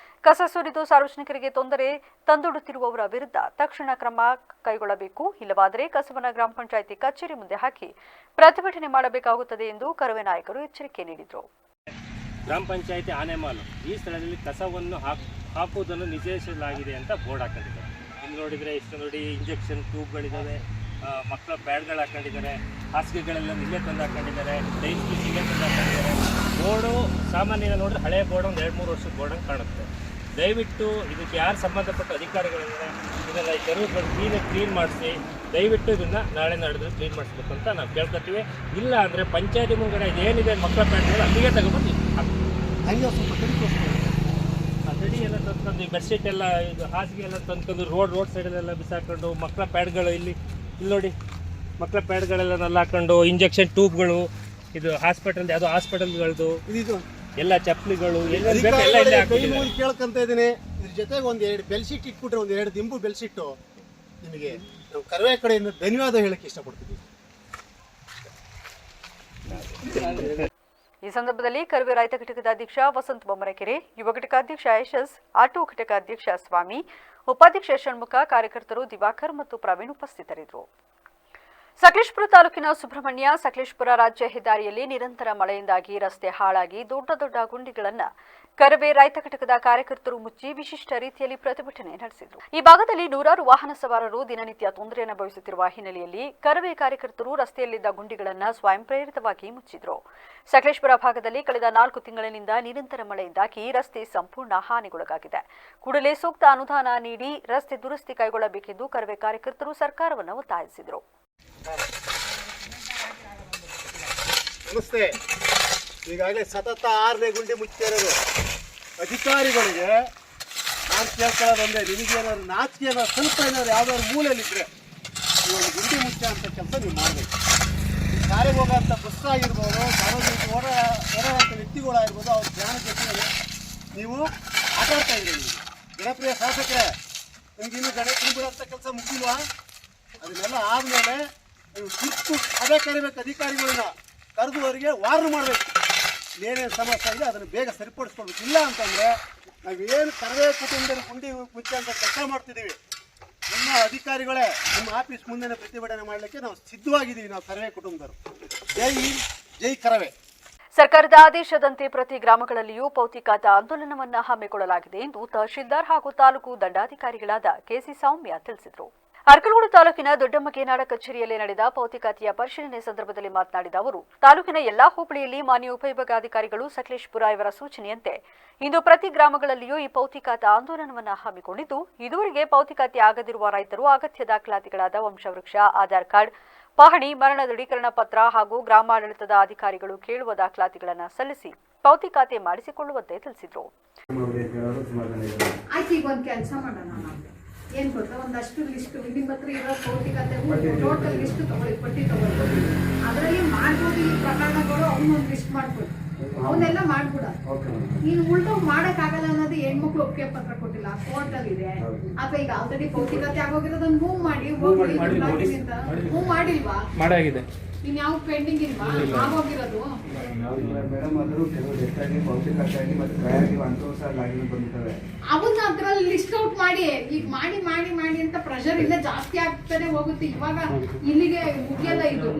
ಕಸ ಸುರಿದು ಸಾರ್ವಜನಿಕರಿಗೆ ತೊಂದರೆ ತಂದೊಡ್ಡುತ್ತಿರುವವರ ವಿರುದ್ಧ ತಕ್ಷಣ ಕ್ರಮ ಕೈಗೊಳ್ಳಬೇಕು, ಇಲ್ಲವಾದರೆ ಕಸವನ್ನು ಗ್ರಾಮ ಪಂಚಾಯಿತಿ ಕಚೇರಿ ಮುಂದೆ ಹಾಕಿ ಪ್ರತಿಭಟನೆ ಮಾಡಬೇಕಾಗುತ್ತದೆ ಎಂದು ಕರವೇ ನಾಯಕರು ಎಚ್ಚರಿಕೆ ನೀಡಿದರು. ಗ್ರಾಮ ಪಂಚಾಯಿತಿ ಆನೆಮಾಲ್ ಈ ಸ್ಥಳದಲ್ಲಿ ಕಸವನ್ನು ಹಾಕುವುದನ್ನು ನಿಷೇಧಿಸಲಾಗಿದೆ ಅಂತ ಬೋರ್ಡ್ ಹಾಕೊಂಡಿದ್ದಾರೆ. ಇಲ್ಲಿ ನೋಡಿದರೆ ಇಷ್ಟು ನೋಡಿ ಇಂಜೆಕ್ಷನ್ ಟ್ಯೂಬ್ಗಳಿದ್ದಾವೆ, ಮಕ್ಕಳ ಪ್ಯಾಡ್ಗಳು ಹಾಕೊಂಡಿದ್ದಾರೆ, ಹಾಸಿಗೆಗಳೆಲ್ಲ ಇಲ್ಲೇ ತಂದು ಹಾಕೊಂಡಿದ್ದಾರೆ, ಡೈನ್ ಪೀಸ್ ಇಲ್ಲೇ ತಂದು ಹಾಕೊಂಡಿದ್ದಾರೆ. ಬೋರ್ಡು ಸಾಮಾನ್ಯ ನೋಡಿದ್ರೆ ಹಳೆಯ ಬೋರ್ಡ್ ಒಂದು 2-3 ವರ್ಷದ ಬೋರ್ಡನ್ನು ಕಾಣುತ್ತೆ. ದಯವಿಟ್ಟು ಇದಕ್ಕೆ ಯಾರು ಸಂಬಂಧಪಟ್ಟ ಅಧಿಕಾರಿಗಳಿಂದ ಇದೆಲ್ಲ ತೆರವುಗಳು ಕ್ಲೀನ್ ಮಾಡಿಸಿ ದಯವಿಟ್ಟು ಇದನ್ನು ನಾಳೆ ನಾಡಿದ್ರೆ ಕ್ಲೀನ್ ಮಾಡಿಸ್ಬೇಕು ಅಂತ ನಾವು ಕೇಳ್ಕೊತೀವಿ. ಇಲ್ಲ ಅಂದರೆ ಪಂಚಾಯತಿ ಮುಂಗಡೆ ಏನಿದೆ ಮಕ್ಕಳ ಪ್ಯಾಡ್ಗಳು ಅಲ್ಲಿಗೆ ತಗೊಬಂದು ತಡಿ ಎಲ್ಲ ತಂದ್ಕೊಂಡು ಬೆಡ್ಶೀಟ್ ಎಲ್ಲ ಇದು ಹಾಸಿಗೆ ಎಲ್ಲ ತಂದ್ಕೊಂಡು ರೋಡ್ ಸೈಡಲ್ಲೆಲ್ಲ ಬಿಸಾಕೊಂಡು ಮಕ್ಕಳ ಪ್ಯಾಡ್ಗಳು ಇಲ್ಲಿ ನೋಡಿ ಮಕ್ಕಳ ಪ್ಯಾಡ್ಗಳೆಲ್ಲ ನಲ್ಲಿ ಹಾಕೊಂಡು ಇಂಜೆಕ್ಷನ್ ಟ್ಯೂಬ್ಗಳು, ಇದು ಹಾಸ್ಪಿಟಲ್ ಯಾವುದೋ ಹಾಸ್ಪಿಟಲ್ಗಳದ್ದು ಎಲ್ಲ ಚಪ್ಪಲಿಗಳು ಕೇಳ್ಕೊಂತ ಇದ್ದೀನಿ. ಇದ್ರ ಜೊತೆಗೆ ಒಂದು 2 ಬೆಲ್ಶೀಟ್ ಇಟ್ಬಿಟ್ರೆ ಒಂದು 2 ದಿಂಬು ಬೆಲ್ಶೀಟು ನಿಮಗೆ ನಾವು ಕರವೇ ಕಡೆಯಿಂದ ಧನ್ಯವಾದ ಹೇಳಕ್ಕೆ ಇಷ್ಟಪಡ್ತೀವಿ. ಈ ಸಂದರ್ಭದಲ್ಲಿ ಕರವೇ ರೈತ ಘಟಕದ ಅಧ್ಯಕ್ಷ ವಸಂತ ಬೊಮ್ಮರಕೆರೆ, ಯುವ ಘಟಕಾಧ್ಯಕ್ಷ ಯಶಸ್, ಆಟೋ ಘಟಕಾಧ್ಯಕ್ಷ ಸ್ವಾಮಿ, ಉಪಾಧ್ಯಕ್ಷ ಷಣ್ಮುಖ, ಕಾರ್ಯಕರ್ತರು ದಿವಾಕರ್ ಮತ್ತು ಪ್ರವೀಣ್ ಉಪಸ್ಥಿತರಿದ್ದರು. ಸಕಲೇಶಪುರ ತಾಲೂಕಿನ ಸುಬ್ರಹ್ಮಣ್ಯ ಸಕಲೇಶಪುರ ರಾಜ್ಯ ಹೆದ್ದಾರಿಯಲ್ಲಿ ನಿರಂತರ ಮಳೆಯಿಂದಾಗಿ ರಸ್ತೆ ಹಾಳಾಗಿ ದೊಡ್ಡ ದೊಡ್ಡ ಗುಂಡಿಗಳನ್ನು ಕರವೇ ರೈತ ಘಟಕದ ಕಾರ್ಯಕರ್ತರು ಮುಚ್ಚಿ ವಿಶಿಷ್ಟ ರೀತಿಯಲ್ಲಿ ಪ್ರತಿಭಟನೆ ನಡೆಸಿದರು. ಈ ಭಾಗದಲ್ಲಿ ನೂರಾರು ವಾಹನ ಸವಾರರು ದಿನನಿತ್ಯ ತೊಂದರೆ ಅನುಭವಿಸುತ್ತಿರುವ ಹಿನ್ನೆಲೆಯಲ್ಲಿ ಕರವೇ ಕಾರ್ಯಕರ್ತರು ರಸ್ತೆಯಲ್ಲಿದ್ದ ಗುಂಡಿಗಳನ್ನು ಸ್ವಯಂ ಪ್ರೇರಿತವಾಗಿ ಮುಚ್ಚಿದರು. ಸಕಲೇಶಪುರ ಭಾಗದಲ್ಲಿ ಕಳೆದ 4 ತಿಂಗಳಿನಿಂದ ನಿರಂತರ ಮಳೆಯಿಂದಾಗಿ ರಸ್ತೆ ಸಂಪೂರ್ಣ ಹಾನಿಗೊಳಗಾಗಿದೆ. ಕೂಡಲೇ ಸೂಕ್ತ ಅನುದಾನ ನೀಡಿ ರಸ್ತೆ ದುರಸ್ತಿ ಕೈಗೊಳ್ಳಬೇಕೆಂದು ಕರವೇ ಕಾರ್ಯಕರ್ತರು ಸರ್ಕಾರವನ್ನು ಒತ್ತಾಯಿಸಿದರು. ನಮಸ್ತೆ. ಈಗಾಗಲೇ ಸತತ 6ನೇ ಗುಂಡಿ ಮುಚ್ಚಿರೋದು. ಅಧಿಕಾರಿಗಳಿಗೆ ನಾನು ಕೇಳ್ಕೊಳ್ಳೋದಂದ್ರೆ, ನಿಮಗೇನಾದ್ರು ನಾಚಿಕೆ ಏನಾದ್ರು ಸ್ವಲ್ಪ ಏನಾದ್ರು ಯಾವ್ದಾದ್ರು ಮೂಲೆಯಲ್ಲಿದ್ದರೆ ಇವಾಗ ಗುಂಡಿ ಮುಚ್ಚೋ ಅಂತ ಕೆಲಸ ನೀವು ಮಾಡಬೇಕು. ಶಾಲೆಗೆ ಹೋಗೋಂಥ ಬಸ್ ಆಗಿರ್ಬೋದು, ಸಾರ್ವಜನಿಕ ಓಡಾಡುವಂಥ ವ್ಯಕ್ತಿಗಳಾಗಿರ್ಬೋದು, ಅವ್ರ ಜ್ಞಾನ ಜೊತೆ ನೀವು ಆಟಾಡ್ತಾ ಇದ್ದೀರಿ. ನೀವು ಜನಪ್ರಿಯ ಶಾಸಕರೇ, ನಿಮ್ಗೆ ಇನ್ನೂ ಬಿಡೋಂಥ ಕೆಲಸ ಮುಗಿಲ್ವಾ? ಅದನ್ನೆಲ್ಲ ಆದಮೇಲೆ ನೀವು ಸುತ್ತು ಅದೇ ಕರಿಬೇಕು. ಅಧಿಕಾರಿಗಳನ್ನ ಕರೆದು ಅವರಿಗೆ ವಾರ್ನ್ ಮಾಡಬೇಕು. ಏನೇನು ಸಮಸ್ಯೆ ಇದೆ ಅದನ್ನು ಬೇಗ ಸರಿಪಡಿಸ್ಕೊಳ್ಬೇಕು. ಇಲ್ಲ ಅಂತಂದರೆ ನಾವೇನು ಕರವೇ ಕುಟುಂಬದಲ್ಲಿ ಗುಂಡಿ ಮುಚ್ಚೆ ಅಂತ ಕೆಲಸ ಮಾಡ್ತಿದ್ದೀವಿ, ನಿಮ್ಮ ಅಧಿಕಾರಿಗಳೇ ನಿಮ್ಮ ಆಫೀಸ್ ಮುಂದೆ ಪ್ರತಿಭಟನೆ ಮಾಡಲಿಕ್ಕೆ ನಾವು ಸಿದ್ಧವಾಗಿದ್ದೀವಿ. ನಾವು ಕರವೇ ಕುಟುಂಬದವರು. ಜೈ ಕರವೇ. ಸರ್ಕಾರದ ಆದೇಶದಂತೆ ಪ್ರತಿ ಗ್ರಾಮಗಳಲ್ಲಿಯೂ ಪೌತಿಕಾತ ಆಂದೋಲನವನ್ನು ಹಮ್ಮಿಕೊಳ್ಳಲಾಗಿದೆ ಎಂದು ತಹಶೀಲ್ದಾರ್ ಹಾಗೂ ತಾಲೂಕು ದಂಡಾಧಿಕಾರಿಗಳಾದ ಕೆಸಿ ಸೌಮ್ಯ ತಿಳಿಸಿದರು. ಅರಕಲಗೂಡು ತಾಲೂಕಿನ ದೊಡ್ಡಮ್ಮಗೇನಾಡ ಕಚೇರಿಯಲ್ಲಿ ನಡೆದ ಪೌತಿಕಾತಿಯ ಪರಿಶೀಲನೆ ಸಂದರ್ಭದಲ್ಲಿ ಮಾತನಾಡಿದ ಅವರು, ತಾಲೂಕಿನ ಎಲ್ಲಾ ಹೋಬಳಿಯಲ್ಲಿ ಮಾನ್ಯ ಉಪವಿಭಾಗಾಧಿಕಾರಿಗಳು ಸಕಲೇಶಪುರ ಇವರ ಸೂಚನೆಯಂತೆ ಇಂದು ಪ್ರತಿ ಗ್ರಾಮಗಳಲ್ಲಿಯೂ ಈ ಪೌತಿಕಾತ ಆಂದೋಲನವನ್ನು ಹಮ್ಮಿಕೊಂಡಿದ್ದು, ಇದುವರೆಗೆ ಪೌತಿಕಾತಿ ಆಗದಿರುವ ರೈತರು ಅಗತ್ಯ ದಾಖಲಾತಿಗಳಾದ ವಂಶವೃಕ್ಷ, ಆಧಾರ್ ಕಾರ್ಡ್, ಪಹಣಿ, ಮರಣ ದೃಢೀಕರಣ ಪತ್ರ ಹಾಗೂ ಗ್ರಾಮಾಡಳಿತದ ಅಧಿಕಾರಿಗಳು ಕೇಳುವ ದಾಖಲಾತಿಗಳನ್ನು ಸಲ್ಲಿಸಿ ಪೌತಿಕಾತೆ ಮಾಡಿಸಿಕೊಳ್ಳುವಂತೆ ತಿಳಿಸಿದರು. ಏನ್ ಗೊತ್ತಾ, ಒಂದಷ್ಟು ಲಿಸ್ಟ್ ನಿಮ್ಮ ಹತ್ರ ಇರೋ ಪೌತಿಕತೆ ಟೋಟಲ್ ಲಿಸ್ಟ್ ತಗೊಳ್ಳಿ, ಪಟ್ಟಿ ತಗೊಳ್ಳಿ. ಅದರಲ್ಲಿ ಮಾಡ್ಬೋದು ಈ ಪ್ರಕರಣಗಳು, ಅವನೊಂದು ಲಿಸ್ಟ್ ಮಾಡ್ಬೋದು, ಅವನ್ನೆಲ್ಲ ಮಾಡ್ಬಿಡ. ನೀನು ಉಲ್ಟಾ ಮಾಡಕ್ಕಾಗಲ್ಲ ಅನ್ನೋದು ಹೆಣ್ಮಕ್ಳು ಒಪ್ಪಿಗೆ ಪತ್ರ ಕೊಟ್ಟಿಲ್ಲ, ಕೋರ್ಟಲ್ಲಿ ಇದೆ. ಅಥವಾ ಈಗ ಆಲ್ರೆಡಿ ಪೌತಿಕತೆ ಆಗೋಗಿರೋದನ್ನ ಮೂವ್ ಮಾಡಿ ಹೋಗ್ಲಿ. ಮೂವ್ ಮಾಡಿಲ್ವಾ? ಮಾಡಾಗಿದೆ. ಇನ್ ಯಾವ ಪೆಂಡಿಂಗ್ ಇಲ್ವಾ? ಆಗೋಗಿರೋದು ಅವನ್ನ ಅದ್ರಲ್ಲಿ ಲಿಸ್ಟ್ ಔಟ್ ಮಾಡಿ. ಈಗ ಮಾಡಿ ಮಾಡಿ ಮಾಡಿ ಅಂತ ಪ್ರೆಷರ್ ಇಲ್ಲ ಜಾಸ್ತಿ ಆಗ್ತಾನೆ ಹೋಗುತ್ತೆ. ಇವಾಗ ಇಲ್ಲಿಗೆ ಮುಗಿಯಲ್ಲ ಇದು.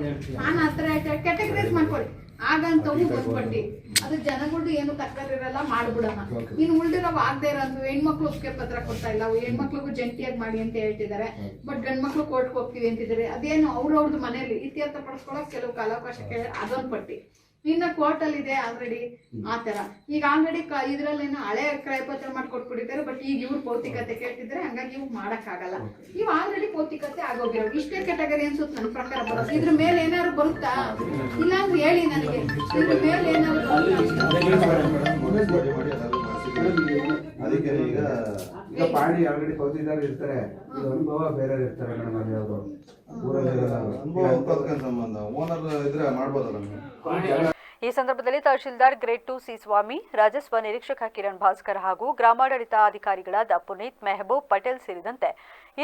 ನಾನು ಹತ್ರ ಕ್ಯಾಟಗರೈಸ್ ಮಾಡ್ಕೊಳ್ಳಿ. ಆಗಂತವು ಬಂದ್ಪಟ್ಟಿ ಅದು ಜನಗಳು ಏನು ತಕ್ಕರಿರಲ್ಲ, ಮಾಡ್ಬಿಡೋಣ. ಇನ್ನು ಉಳ್ದಿರೋ ಆಗದೆ ಇರೋದು ಹೆಣ್ಮಕ್ಳು ಒಪ್ಪಿಗೆ ಪತ್ರ ಕೊಡ್ತಾ ಇಲ್ಲ. ಹೆಣ್ಮಕ್ಳಿಗೂ ಜಂಟಿಯಾಗಿ ಮಾಡಿ ಅಂತ ಹೇಳ್ತಿದ್ದಾರೆ, ಬಟ್ ಗಂಡ್ಮಕ್ಳು ಕೋರ್ಟ್ಗೆ ಹೋಗ್ತೀವಿ ಅಂತಿದ್ದಾರೆ. ಅದೇನು ಅವ್ರವ್ರದ್ದು ಮನೆಯಲ್ಲಿ ಇತ್ಯರ್ಥ ಪಡಿಸ್ಕೊಳಕ್ ಕೆಲವು ಕಾಲಾವಕಾಶ ಕೇಳಿ ಅದೊಂದು ಪಟ್ಟಿ. ಇನ್ನ ಕೋರ್ಟಲ್ಲಿ ಇದೆ ಆಲ್ರೆಡಿ ಆತರ. ಈಗ ಆಲ್ರೆಡಿ ಇದ್ರಲ್ಲೇನೋ ಹಳೆ ಕ್ರಯಪತ್ರ ಮಾಡ್ಕೊಟ್ಬಿಟ್ಟಿದ್ದಾರೆ, ಬಟ್ ಈಗ ಇವ್ರು ಪೌತಿಕತೆ ಕೇಳ್ತಿದ್ರೆ, ಹಂಗಾಗಿ ಇವ್ ಮಾಡಕ್ಕಾಗಲ್ಲ. ಇವ್ ಆಲ್ರೆಡಿ ಪೌತಿಕತೆ ಆಗೋಗಿರೋ ಇಷ್ಟೇ ಕ್ಯಾಟಗರಿ ಅನ್ಸುತ್ತೆ ನನ್ನ ಪ್ರಕಾರ ಬರೋದು. ಇದ್ರ ಮೇಲೆ ಏನಾದ್ರು ಬರುತ್ತಾ? ಇಲ್ಲ ಅಂದ್ರೆ ಹೇಳಿ ನನಗೆ, ಇದ್ರ ಮೇಲೆ ಏನಾದ್ರು ಅದಕ್ಕೆ ಈಗ ಪಾಣಿ ಆಲ್ರೆಡಿ ಪೌತಿದಾರ ಇರ್ತಾರೆ, ಅನುಭವ ಬೇರೆ ಇರ್ತಾರೆ ಮೇಡಮ್. ಅದು ಯಾವುದು ಊರಲ್ಲಿ ಸಂಬಂಧ ಓನರ್ ಇದ್ರೆ ಮಾಡ್ಬೋದಲ್ಲ. ಈ ಸಂದರ್ಭದಲ್ಲಿ ತಹಶೀಲ್ದಾರ್ ಗ್ರೇಡ್ 2 ಸಿ ಸ್ವಾಮಿ, ರಾಜಸ್ವ ನಿರೀಕ್ಷಕ ಕಿರಣ್ ಭಾಸ್ಕರ್ ಹಾಗೂ ಗ್ರಾಮಾಡಳಿತ ಅಧಿಕಾರಿಗಳಾದ ಪುನೀತ್, ಮೆಹಬೂಬ್ ಪಟೇಲ್ ಸೇರಿದಂತೆ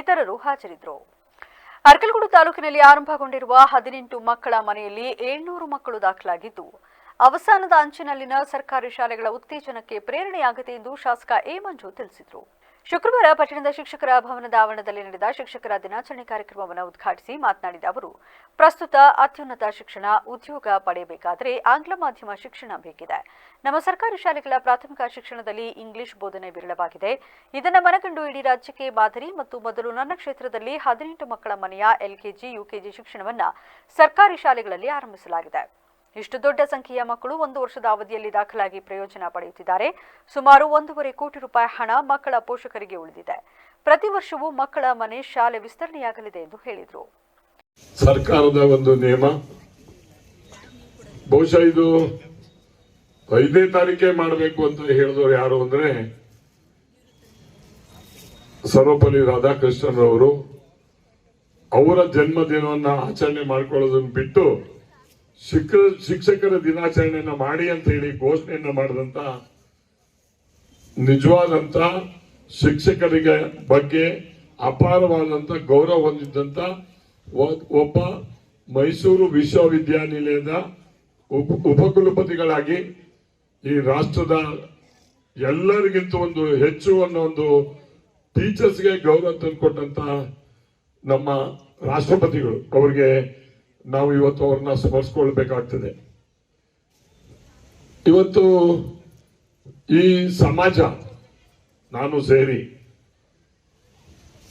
ಇತರರು ಹಾಜರಿದ್ದರು. ಅರಕಲಗೂಡು ತಾಲೂಕಿನಲ್ಲಿ ಆರಂಭಗೊಂಡಿರುವ 18 ಮಕ್ಕಳ ಮನೆಯಲ್ಲಿ 700 ಮಕ್ಕಳು ದಾಖಲಾಗಿದ್ದು, ಅವಸಾನದ ಅಂಚಿನಲ್ಲಿನ ಸರ್ಕಾರಿ ಶಾಲೆಗಳ ಉತ್ತೇಜನಕ್ಕೆ ಪ್ರೇರಣೆಯಾಗಿದೆ ಎಂದು ಶಾಸಕ ಎ ಮಂಜು ತಿಳಿಸಿದರು. ಶುಕ್ರವಾರ ಪಟ್ಟಣದ ಶಿಕ್ಷಕರ ಭವನದ ಆವರಣದಲ್ಲಿ ನಡೆದ ಶಿಕ್ಷಕರ ದಿನಾಚರಣೆ ಕಾರ್ಯಕ್ರಮವನ್ನು ಉದ್ಘಾಟಿಸಿ ಮಾತನಾಡಿದ ಅವರು, ಪ್ರಸ್ತುತ ಅತ್ಯುನ್ನತ ಶಿಕ್ಷಣ, ಉದ್ಯೋಗ ಪಡೆಯಬೇಕಾದರೆ ಆಂಗ್ಲ ಮಾಧ್ಯಮ ಶಿಕ್ಷಣ ಬೇಕಿದೆ. ನಮ್ಮ ಸರ್ಕಾರಿ ಶಾಲೆಗಳ ಪ್ರಾಥಮಿಕ ಶಿಕ್ಷಣದಲ್ಲಿ ಇಂಗ್ಲಿಷ್ ಬೋಧನೆ ವಿರಳವಾಗಿದೆ. ಇದನ್ನು ಮನಗಂಡು ಇಡೀ ರಾಜ್ಯಕ್ಕೆ ಮಾದರಿ ಮತ್ತು ಮೊದಲು ನನ್ನ ಕ್ಷೇತ್ರದಲ್ಲಿ 18 ಮಕ್ಕಳ ಮನೆಯ LKG, UKG ಶಿಕ್ಷಣವನ್ನು ಸರ್ಕಾರಿ ಶಾಲೆಗಳಲ್ಲಿ ಆರಂಭಿಸಲಾಗಿದೆ. ಇಷ್ಟು ದೊಡ್ಡ ಸಂಖ್ಯೆಯ ಮಕ್ಕಳು 1 ವರ್ಷದ ಅವಧಿಯಲ್ಲಿ ದಾಖಲಾಗಿ ಪ್ರಯೋಜನ ಪಡೆಯುತ್ತಿದ್ದಾರೆ. ಸುಮಾರು 1.5 ಕೋಟಿ ರೂಪಾಯಿ ಹಣ ಮಕ್ಕಳ ಪೋಷಕರಿಗೆ ಉಳಿದಿದೆ. ಪ್ರತಿ ವರ್ಷವೂ ಮಕ್ಕಳ ಮನೆ ಶಾಲೆ ವಿಸ್ತರಣೆಯಾಗಲಿದೆ ಎಂದು ಹೇಳಿದರು. ಸರ್ಕಾರದ ಒಂದು ನಿಯಮ, ಬಹುಶಃ ಇದು 5ನೇ ತಾರೀಕೆ ಮಾಡಬೇಕು ಅಂತ ಹೇಳಿದವರು ಯಾರು ಅಂದ್ರೆ ಸರ್ವಪಲ್ಲಿ ರಾಧಾಕೃಷ್ಣನ್. ಅವರ ಜನ್ಮದಿನವನ್ನ ಆಚರಣೆ ಮಾಡ್ಕೊಳ್ಳೋದನ್ನ ಬಿಟ್ಟು ಶಿಕ್ಷಕರ ದಿನಾಚರಣೆಯನ್ನ ಮಾಡಿ ಅಂತ ಹೇಳಿ ಘೋಷಣೆಯನ್ನ ಮಾಡಿದಂತ, ನಿಜವಾದಂತ ಶಿಕ್ಷಕರಿಗೆ ಬಗ್ಗೆ ಅಪಾರವಾದಂತ ಗೌರವ ಹೊಂದಿದ್ದಂತ ಒಬ್ಬ ಮೈಸೂರು ವಿಶ್ವವಿದ್ಯಾನಿಲಯದ ಉಪಕುಲಪತಿಗಳಾಗಿ ಈ ರಾಷ್ಟ್ರದ ಎಲ್ಲರಿಗಿಂತ ಒಂದು ಹೆಚ್ಚು ಅನ್ನೋ ಒಂದು ಟೀಚರ್ಸ್ಗೆ ಗೌರವ ತಂದುಕೊಟ್ಟಂತ ನಮ್ಮ ರಾಷ್ಟ್ರಪತಿಗಳು, ಅವರಿಗೆ ನಾವು ಇವತ್ತು ಅವ್ರನ್ನ ಸ್ಮರಿಸ್ಕೊಳ್ಬೇಕಾಗ್ತದೆ. ಇವತ್ತು ಈ ಸಮಾಜ ನಾನು ಸೇರಿ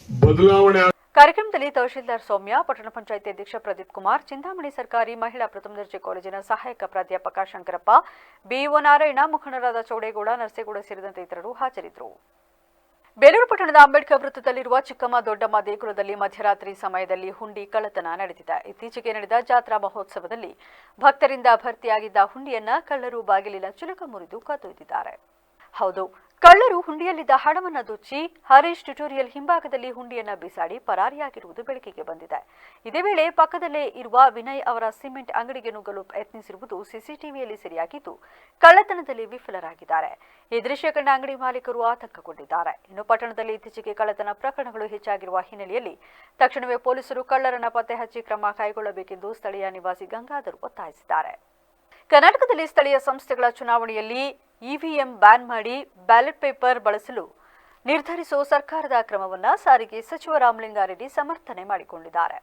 ಬದಲಾವಣೆ. ಕಾರ್ಯಕ್ರಮದಲ್ಲಿ ತಹಶೀಲ್ದಾರ್ ಸೌಮ್ಯ, ಪಟ್ಟಣ ಪಂಚಾಯಿತಿ ಅಧ್ಯಕ್ಷ ಪ್ರದೀಪ್ ಕುಮಾರ್, ಚಿಂತಾಮಣಿ ಸರ್ಕಾರಿ ಮಹಿಳಾ ಪ್ರಥಮ ದರ್ಜೆ ಕಾಲೇಜಿನ ಸಹಾಯಕ ಪ್ರಾಧ್ಯಾಪಕ ಶಂಕರಪ್ಪ, ಬಿಇಒ ನಾರಾಯಣ, ಮುಖಂಡರಾದ ಚೌಡೇಗೌಡ, ನರಸೇಗೌಡ ಸೇರಿದಂತೆ ಇತರರು ಹಾಜರಿದ್ದರು. ಬೇಲೂರು ಪಟ್ಟಣದ ಅಂಬೇಡ್ಕರ್ ವೃತ್ತದಲ್ಲಿರುವ ಚಿಕ್ಕಮ್ಮ ದೊಡ್ಡಮ್ಮ ದೇಗುಲದಲ್ಲಿ ಮಧ್ಯರಾತ್ರಿ ಸಮಯದಲ್ಲಿ ಹುಂಡಿ ಕಳ್ಳತನ ನಡೆದಿದೆ. ಇತ್ತೀಚೆಗೆ ನಡೆದ ಜಾತ್ರಾ ಮಹೋತ್ಸವದಲ್ಲಿ ಭಕ್ತರಿಂದ ಭರ್ತಿಯಾಗಿದ್ದ ಹುಂಡಿಯನ್ನ ಕಳ್ಳರು ಬಾಗಿಲಿನ ಚಿಲಕ ಮುರಿದು ಕದ್ದೊಯ್ದಿದ್ದಾರೆ. ಹೌದು, ಕಳ್ಳರು ಹುಂಡಿಯಲ್ಲಿದ್ದ ಹಣವನ್ನು ದೋಚಿ ಹರೀಶ್ ಟ್ಯುಟೋರಿಯಲ್ ಹಿಂಭಾಗದಲ್ಲಿ ಹುಂಡಿಯನ್ನ ಬಿಸಾಡಿ ಪರಾರಿಯಾಗಿರುವುದು ಬೆಳಕಿಗೆ ಬಂದಿದೆ. ಇದೇ ವೇಳೆ ಪಕ್ಕದಲ್ಲೇ ಇರುವ ವಿನಯ್ ಅವರ ಸಿಮೆಂಟ್ ಅಂಗಡಿಗೆ ನುಗ್ಗಲು ಯತ್ನಿಸಿರುವುದು ಸಿಸಿಟಿವಿಯಲ್ಲಿ ಸೆರೆಯಾಗಿದ್ದು, ಕಳ್ಳತನದಲ್ಲಿ ವಿಫಲರಾಗಿದ್ದಾರೆ. ಈ ದೃಶ್ಯ ಕಂಡ ಅಂಗಡಿ ಮಾಲೀಕರು ಆತಂಕಗೊಂಡಿದ್ದಾರೆ. ಇನ್ನು ಪಟ್ಟಣದಲ್ಲಿ ಇತ್ತೀಚೆಗೆ ಕಳ್ಳತನ ಪ್ರಕರಣಗಳು ಹೆಚ್ಚಾಗಿರುವ ಹಿನ್ನೆಲೆಯಲ್ಲಿ ತಕ್ಷಣವೇ ಪೊಲೀಸರು ಕಳ್ಳರನ್ನ ಪತ್ತೆ ಹಚ್ಚಿ ಕ್ರಮ ಕೈಗೊಳ್ಳಬೇಕೆಂದು ಸ್ಥಳೀಯ ನಿವಾಸಿ ಗಂಗಾಧರ್ ಒತ್ತಾಯಿಸಿದ್ದಾರೆ. ಕರ್ನಾಟಕದಲ್ಲಿ ಸ್ಥಳೀಯ ಸಂಸ್ಥೆಗಳ ಚುನಾವಣೆಯಲ್ಲಿ ಇವಿಎಂ ಬ್ಯಾನ್ ಮಾಡಿ ಬ್ಯಾಲೆಟ್ ಪೇಪರ್ ಬಳಸಲು ನಿರ್ಧರಿಸುವ ಸರ್ಕಾರದ ಕ್ರಮವನ್ನು ಸಾರಿಗೆ ಸಚಿವ ರಾಮಲಿಂಗಾರೆಡ್ಡಿ ಸಮರ್ಥನೆ ಮಾಡಿಕೊಂಡಿದ್ದಾರೆ.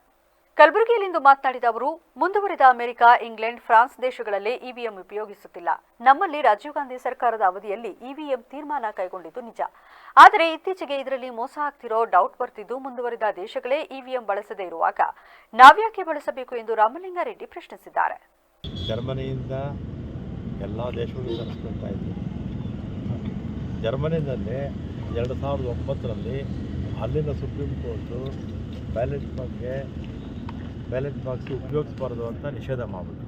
ಕಲಬುರಗಿಯಲ್ಲಿಂದು ಮಾತನಾಡಿದ ಅವರು, ಮುಂದುವರಿದ ಅಮೆರಿಕ, ಇಂಗ್ಲೆಂಡ್, ಫ್ರಾನ್ಸ್ ದೇಶಗಳಲ್ಲಿ ಇವಿಎಂ ಉಪಯೋಗಿಸುತ್ತಿಲ್ಲ. ನಮ್ಮಲ್ಲಿ ರಾಜೀವ್ ಗಾಂಧಿ ಸರ್ಕಾರದ ಅವಧಿಯಲ್ಲಿ ಇವಿಎಂ ತೀರ್ಮಾನ ಕೈಗೊಂಡಿದ್ದು ನಿಜ. ಆದರೆ ಇತ್ತೀಚೆಗೆ ಇದರಲ್ಲಿ ಮೋಸ ಆಗ್ತಿರೋ ಡೌಟ್ ಬರ್ತಿದ್ದು, ಮುಂದುವರಿದ ದೇಶಗಳೇ ಇವಿಎಂ ಬಳಸದೇ ಇರುವಾಗ ನಾವ್ಯಾಕೆ ಬಳಸಬೇಕು ಎಂದು ರಾಮಲಿಂಗಾರೆಡ್ಡಿ ಪ್ರಶ್ನಿಸಿದ್ದಾರೆ. ಜರ್ಮನಿಯಿಂದ ಎಲ್ಲ ದೇಶಗಳು ತರಿಸ್ಕೊಳ್ತಾ ಇದ್ದರು. ಜರ್ಮನಿನಲ್ಲಿ 2009ರಲ್ಲಿ ಅಲ್ಲಿನ ಸುಪ್ರೀಂ ಕೋರ್ಟು ಬ್ಯಾಲೆಟ್ ಬಾಕ್ಸ್ ಉಪಯೋಗಿಸ್ಬಾರ್ದು ಅಂತ ನಿಷೇಧ ಮಾಡಿಬಿಟ್ಟು,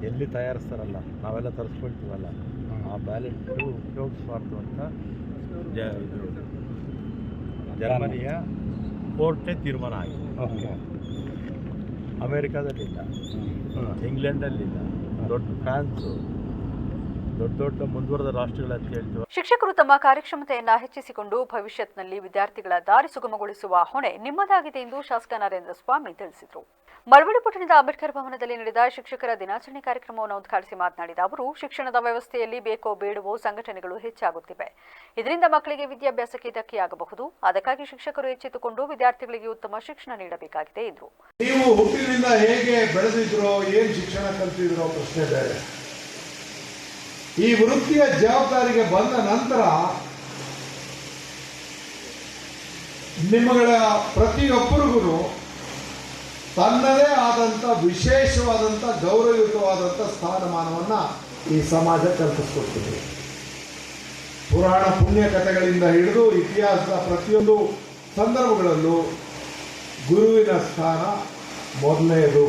ಎಲ್ಲಿ ತಯಾರಿಸ್ತಾರಲ್ಲ ನಾವೆಲ್ಲ ತರಿಸ್ಕೊಳ್ತೀವಲ್ಲ ಆ ಬ್ಯಾಲೆಟ್ ಉಪಯೋಗಿಸ್ಬಾರ್ದು ಅಂತ ಇದು ಜರ್ಮನಿಯ ಕೋರ್ಟೇ ತೀರ್ಮಾನ ಆಗಿದೆ. ಅಮೇರಿಕಾದಲ್ಲಿಲ್ಲ, ಇಂಗ್ಲೆಂಡಲ್ಲಿಲ್ಲ, ದೊಡ್ಡ ಫ್ರಾನ್ಸು, ದೊಡ್ಡ ಮುಂದುವರೆದ ರಾಷ್ಟ್ರಗಳು ಅಂತ ಹೇಳ್ತೀವಿ. ಶಿಕ್ಷಕರು ತಮ್ಮ ಕಾರ್ಯಕ್ಷಮತೆಯನ್ನ ಹೆಚ್ಚಿಸಿಕೊಂಡು ಭವಿಷ್ಯತ್ನಲ್ಲಿ ವಿದ್ಯಾರ್ಥಿಗಳ ದಾರಿ ಸುಗಮಗೊಳಿಸುವ ಹೊಣೆ ನಿಮ್ಮದಾಗಿದೆ ಎಂದು ಶಾಸಕ ನರೇಂದ್ರ ಸ್ವಾಮಿ ತಿಳಿಸಿದರು. ಮಳವಳ್ಳಿ ಪಟ್ಟಣದ ಅಂಬೇಡ್ಕರ್ ಭವನದಲ್ಲಿ ನಡೆದ ಶಿಕ್ಷಕರ ದಿನಾಚರಣೆ ಕಾರ್ಯಕ್ರಮವನ್ನು ಉದ್ಘಾಟಿಸಿ ಮಾತನಾಡಿದ ಅವರು, ಶಿಕ್ಷಣದ ವ್ಯವಸ್ಥೆಯಲ್ಲಿ ಬೇಕೋ ಬೇಡವೋ ಸಂಘಟನೆಗಳು ಹೆಚ್ಚಾಗುತ್ತಿವೆ. ಇದರಿಂದ ಮಕ್ಕಳಿಗೆ ವಿದ್ಯಾಭ್ಯಾಸಕ್ಕೆ ಧಕ್ಕೆಯಾಗಬಹುದು. ಅದಕ್ಕಾಗಿ ಶಿಕ್ಷಕರು ಎಚ್ಚೆತ್ತುಕೊಂಡು ವಿದ್ಯಾರ್ಥಿಗಳಿಗೆ ಉತ್ತಮ ಶಿಕ್ಷಣ ನೀಡಬೇಕಾಗಿದೆ ಎಂದರು. ನೀವು ಹುಟ್ಟಿನಿಂದ ಹೇಗೆ ಬೆಳೆದಿದ್ರೋ, ಏನ್ ಶಿಕ್ಷಣ ಕಲಿತಿದ್ರೋ ಪ್ರಶ್ನೆ ಬೇರೆ. ಈ ವೃತ್ತಿಯ ಜವಾಬ್ದಾರಿಗೆ ಬಂದ ನಂತರ ನಿಮ್ಮಗಳ ಪ್ರತಿಯೊಬ್ಬರಿಗೂ ತನ್ನದೇ ಆದಂಥ ವಿಶೇಷವಾದಂಥ ಗೌರವಯುತವಾದಂಥ ಸ್ಥಾನಮಾನವನ್ನ ಈ ಸಮಾಜ ಕಲ್ಪಿಸ್ಕೊಡ್ತಿದೆ. ಪುರಾಣ ಪುಣ್ಯ ಕಥೆಗಳಿಂದ ಹಿಡಿದು ಇತಿಹಾಸದ ಪ್ರತಿಯೊಂದು ಸಂದರ್ಭಗಳಲ್ಲೂ ಗುರುವಿನ ಸ್ಥಾನ ಮೊದಲನೆಯದು.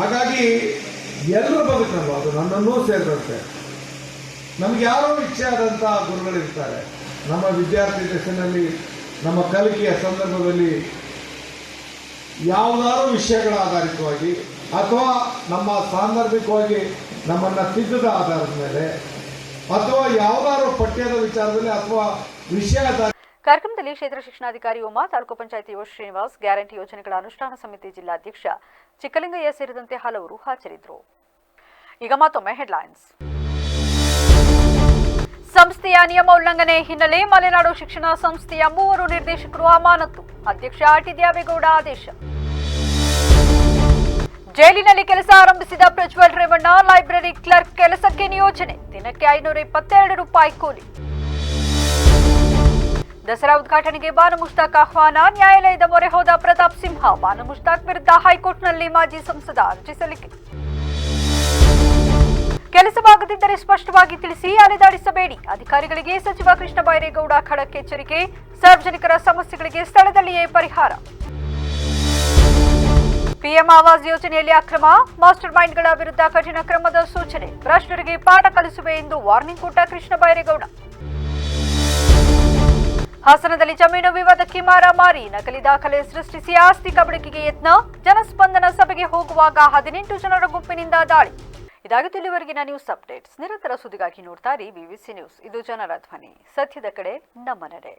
ಹಾಗಾಗಿ ಎಲ್ಲರ ಬದುಕಲ್ಲ, ಅದು ನನ್ನನ್ನೂ ಸೇರಿದಂತೆ ನಮ್ಗೆ ಯಾರೋ ಇಚ್ಛೆ ಆದಂಥ ಗುರುಗಳಿರ್ತಾರೆ. ನಮ್ಮ ವಿದ್ಯಾರ್ಥಿ ದಶೆಯಲ್ಲಿ, ನಮ್ಮ ಕಲಿಕೆಯ ಸಂದರ್ಭದಲ್ಲಿ ಯಾವುದಾದ್ರೂ ವಿಷಯಗಳ ಆಧಾರಿತವಾಗಿ ಅಥವಾ ನಮ್ಮ ಸಾಂದರ್ಭಿಕವಾಗಿ ನಮ್ಮನ್ನು ತಿದ್ದಿದ ಆಧಾರದ ಮೇಲೆ ಅಥವಾ ಯಾವುದಾದ್ರೂ ಪಠ್ಯದ ವಿಚಾರದಲ್ಲಿ ಅಥವಾ ವಿಷಯ. ಕಾರ್ಯಕ್ರಮದಲ್ಲಿ ಕ್ಷೇತ್ರ ಶಿಕ್ಷಣಾಧಿಕಾರಿ ಉಮಾ, ತಾಲೂಕು ಪಂಚಾಯಿತಿ ಶ್ರೀನಿವಾಸ್, ಗ್ಯಾರಂಟಿ ಯೋಜನೆಗಳ ಅನುಷ್ಠಾನ ಸಮಿತಿ ಜಿಲ್ಲಾಧ್ಯಕ್ಷ ಚಿಕ್ಕಲಿಂಗಯ್ಯ ಸೇರಿದಂತೆ ಹಲವರು ಹಾಜರಿದ್ದರು. ಈಗ ಮತ್ತೊಮ್ಮೆ ಹೆಡ್ಲೈನ್ಸ್. ಸಂಸ್ಥೆಯ ನಿಯಮ ಉಲ್ಲಂಘನೆ ಹಿನ್ನೆಲೆ ಮಲೆನಾಡು ಶಿಕ್ಷಣ ಸಂಸ್ಥೆಯ 3 ನಿರ್ದೇಶಕರು ಅಮಾನತು. ಅಧ್ಯಕ್ಷ ಟಿ ದ್ಯಾವೇಗೌಡ ಆದೇಶ. ಜೈಲಿನಲ್ಲಿ ಕೆಲಸ ಆರಂಭಿಸಿದ ಪ್ರಜ್ವಲ್ ರೇವಣ್ಣ, ಲೈಬ್ರರಿ ಕ್ಲರ್ಕ್ ಕೆಲಸಕ್ಕೆ ನಿಯೋಜನೆ. ದಿನಕ್ಕೆ 522 ರೂಪಾಯಿ ಕೂಲಿ. ದಸರಾ ಉದ್ಘಾಟನೆಗೆ ಬಾನು ಮುಷ್ತಾಕ್ ಆಹ್ವಾನ. ನ್ಯಾಯಾಲಯದ ಮೊರೆ ಹೋದ ಪ್ರತಾಪ್ ಸಿಂಹ. ಬಾನು ಮುಷ್ತಾಕ್ ವಿರುದ್ಧ ಹೈಕೋರ್ಟ್ನಲ್ಲಿ ಮಾಜಿ ಸಂಸದ ಅರ್ಜಿ ಸಲ್ಲಿಕೆ. ಕೆಲಸವಾಗದಿದ್ದರೆ ಸ್ಪಷ್ಟವಾಗಿ ತಿಳಿಸಿ, ಅಲೆದಾಡಿಸಬೇಡಿ. ಅಧಿಕಾರಿಗಳಿಗೆ ಸಚಿವ ಕೃಷ್ಣ ಬೈರೇಗೌಡ ಖಡಕ್ ಎಚ್ಚರಿಕೆ. ಸಾರ್ವಜನಿಕರ ಸಮಸ್ಯೆಗಳಿಗೆ ಸ್ಥಳದಲ್ಲಿಯೇ ಪರಿಹಾರ. ಪಿಎಂ ಆವಾಸ್ ಯೋಜನೆಯಲ್ಲಿ ಅಕ್ರಮ, ಮಾಸ್ಟರ್ ಮೈಂಡ್ಗಳ ವಿರುದ್ಧ ಕಠಿಣ ಕ್ರಮದ ಸೂಚನೆ. ಭ್ರಷ್ಟರಿಗೆ ಪಾಠ ಕಲಿಸುವೆ ಎಂದು ವಾರ್ನಿಂಗ್ ಕೊಟ್ಟ ಕೃಷ್ಣ ಬೈರೇಗೌಡ. ಹಾಸನದಲ್ಲಿ ಜಮೀನು ವಿವಾದಕ್ಕೆ ಮಾರಾಮಾರಿ. ನಕಲಿ ದಾಖಲೆ ಸೃಷ್ಟಿಸಿ ಆಸ್ತಿ ಕಬಳಿಕೆಗೆ ಯತ್ನ. ಜನಸ್ಪಂದನ ಸಭೆಗೆ ಹೋಗುವಾಗ 18 ಜನರ ಗುಂಪಿನಿಂದ ದಾಳಿ. ಇದಾಗಿತ್ತು ಇಲ್ಲಿವರೆಗಿನ ನ್ಯೂಸ್ ಅಪ್ಡೇಟ್ಸ್. ನಿರಂತರ ಸುದ್ದಿಗಾಗಿ ನೋಡ್ತಾ ಇರಿ ವಿವಿಸಿ ನ್ಯೂಸ್. ಇದು ಜನರ ಧ್ವನಿ, ಸತ್ಯದ ಕಡೆ ನಮ್ಮ ನಡೆ.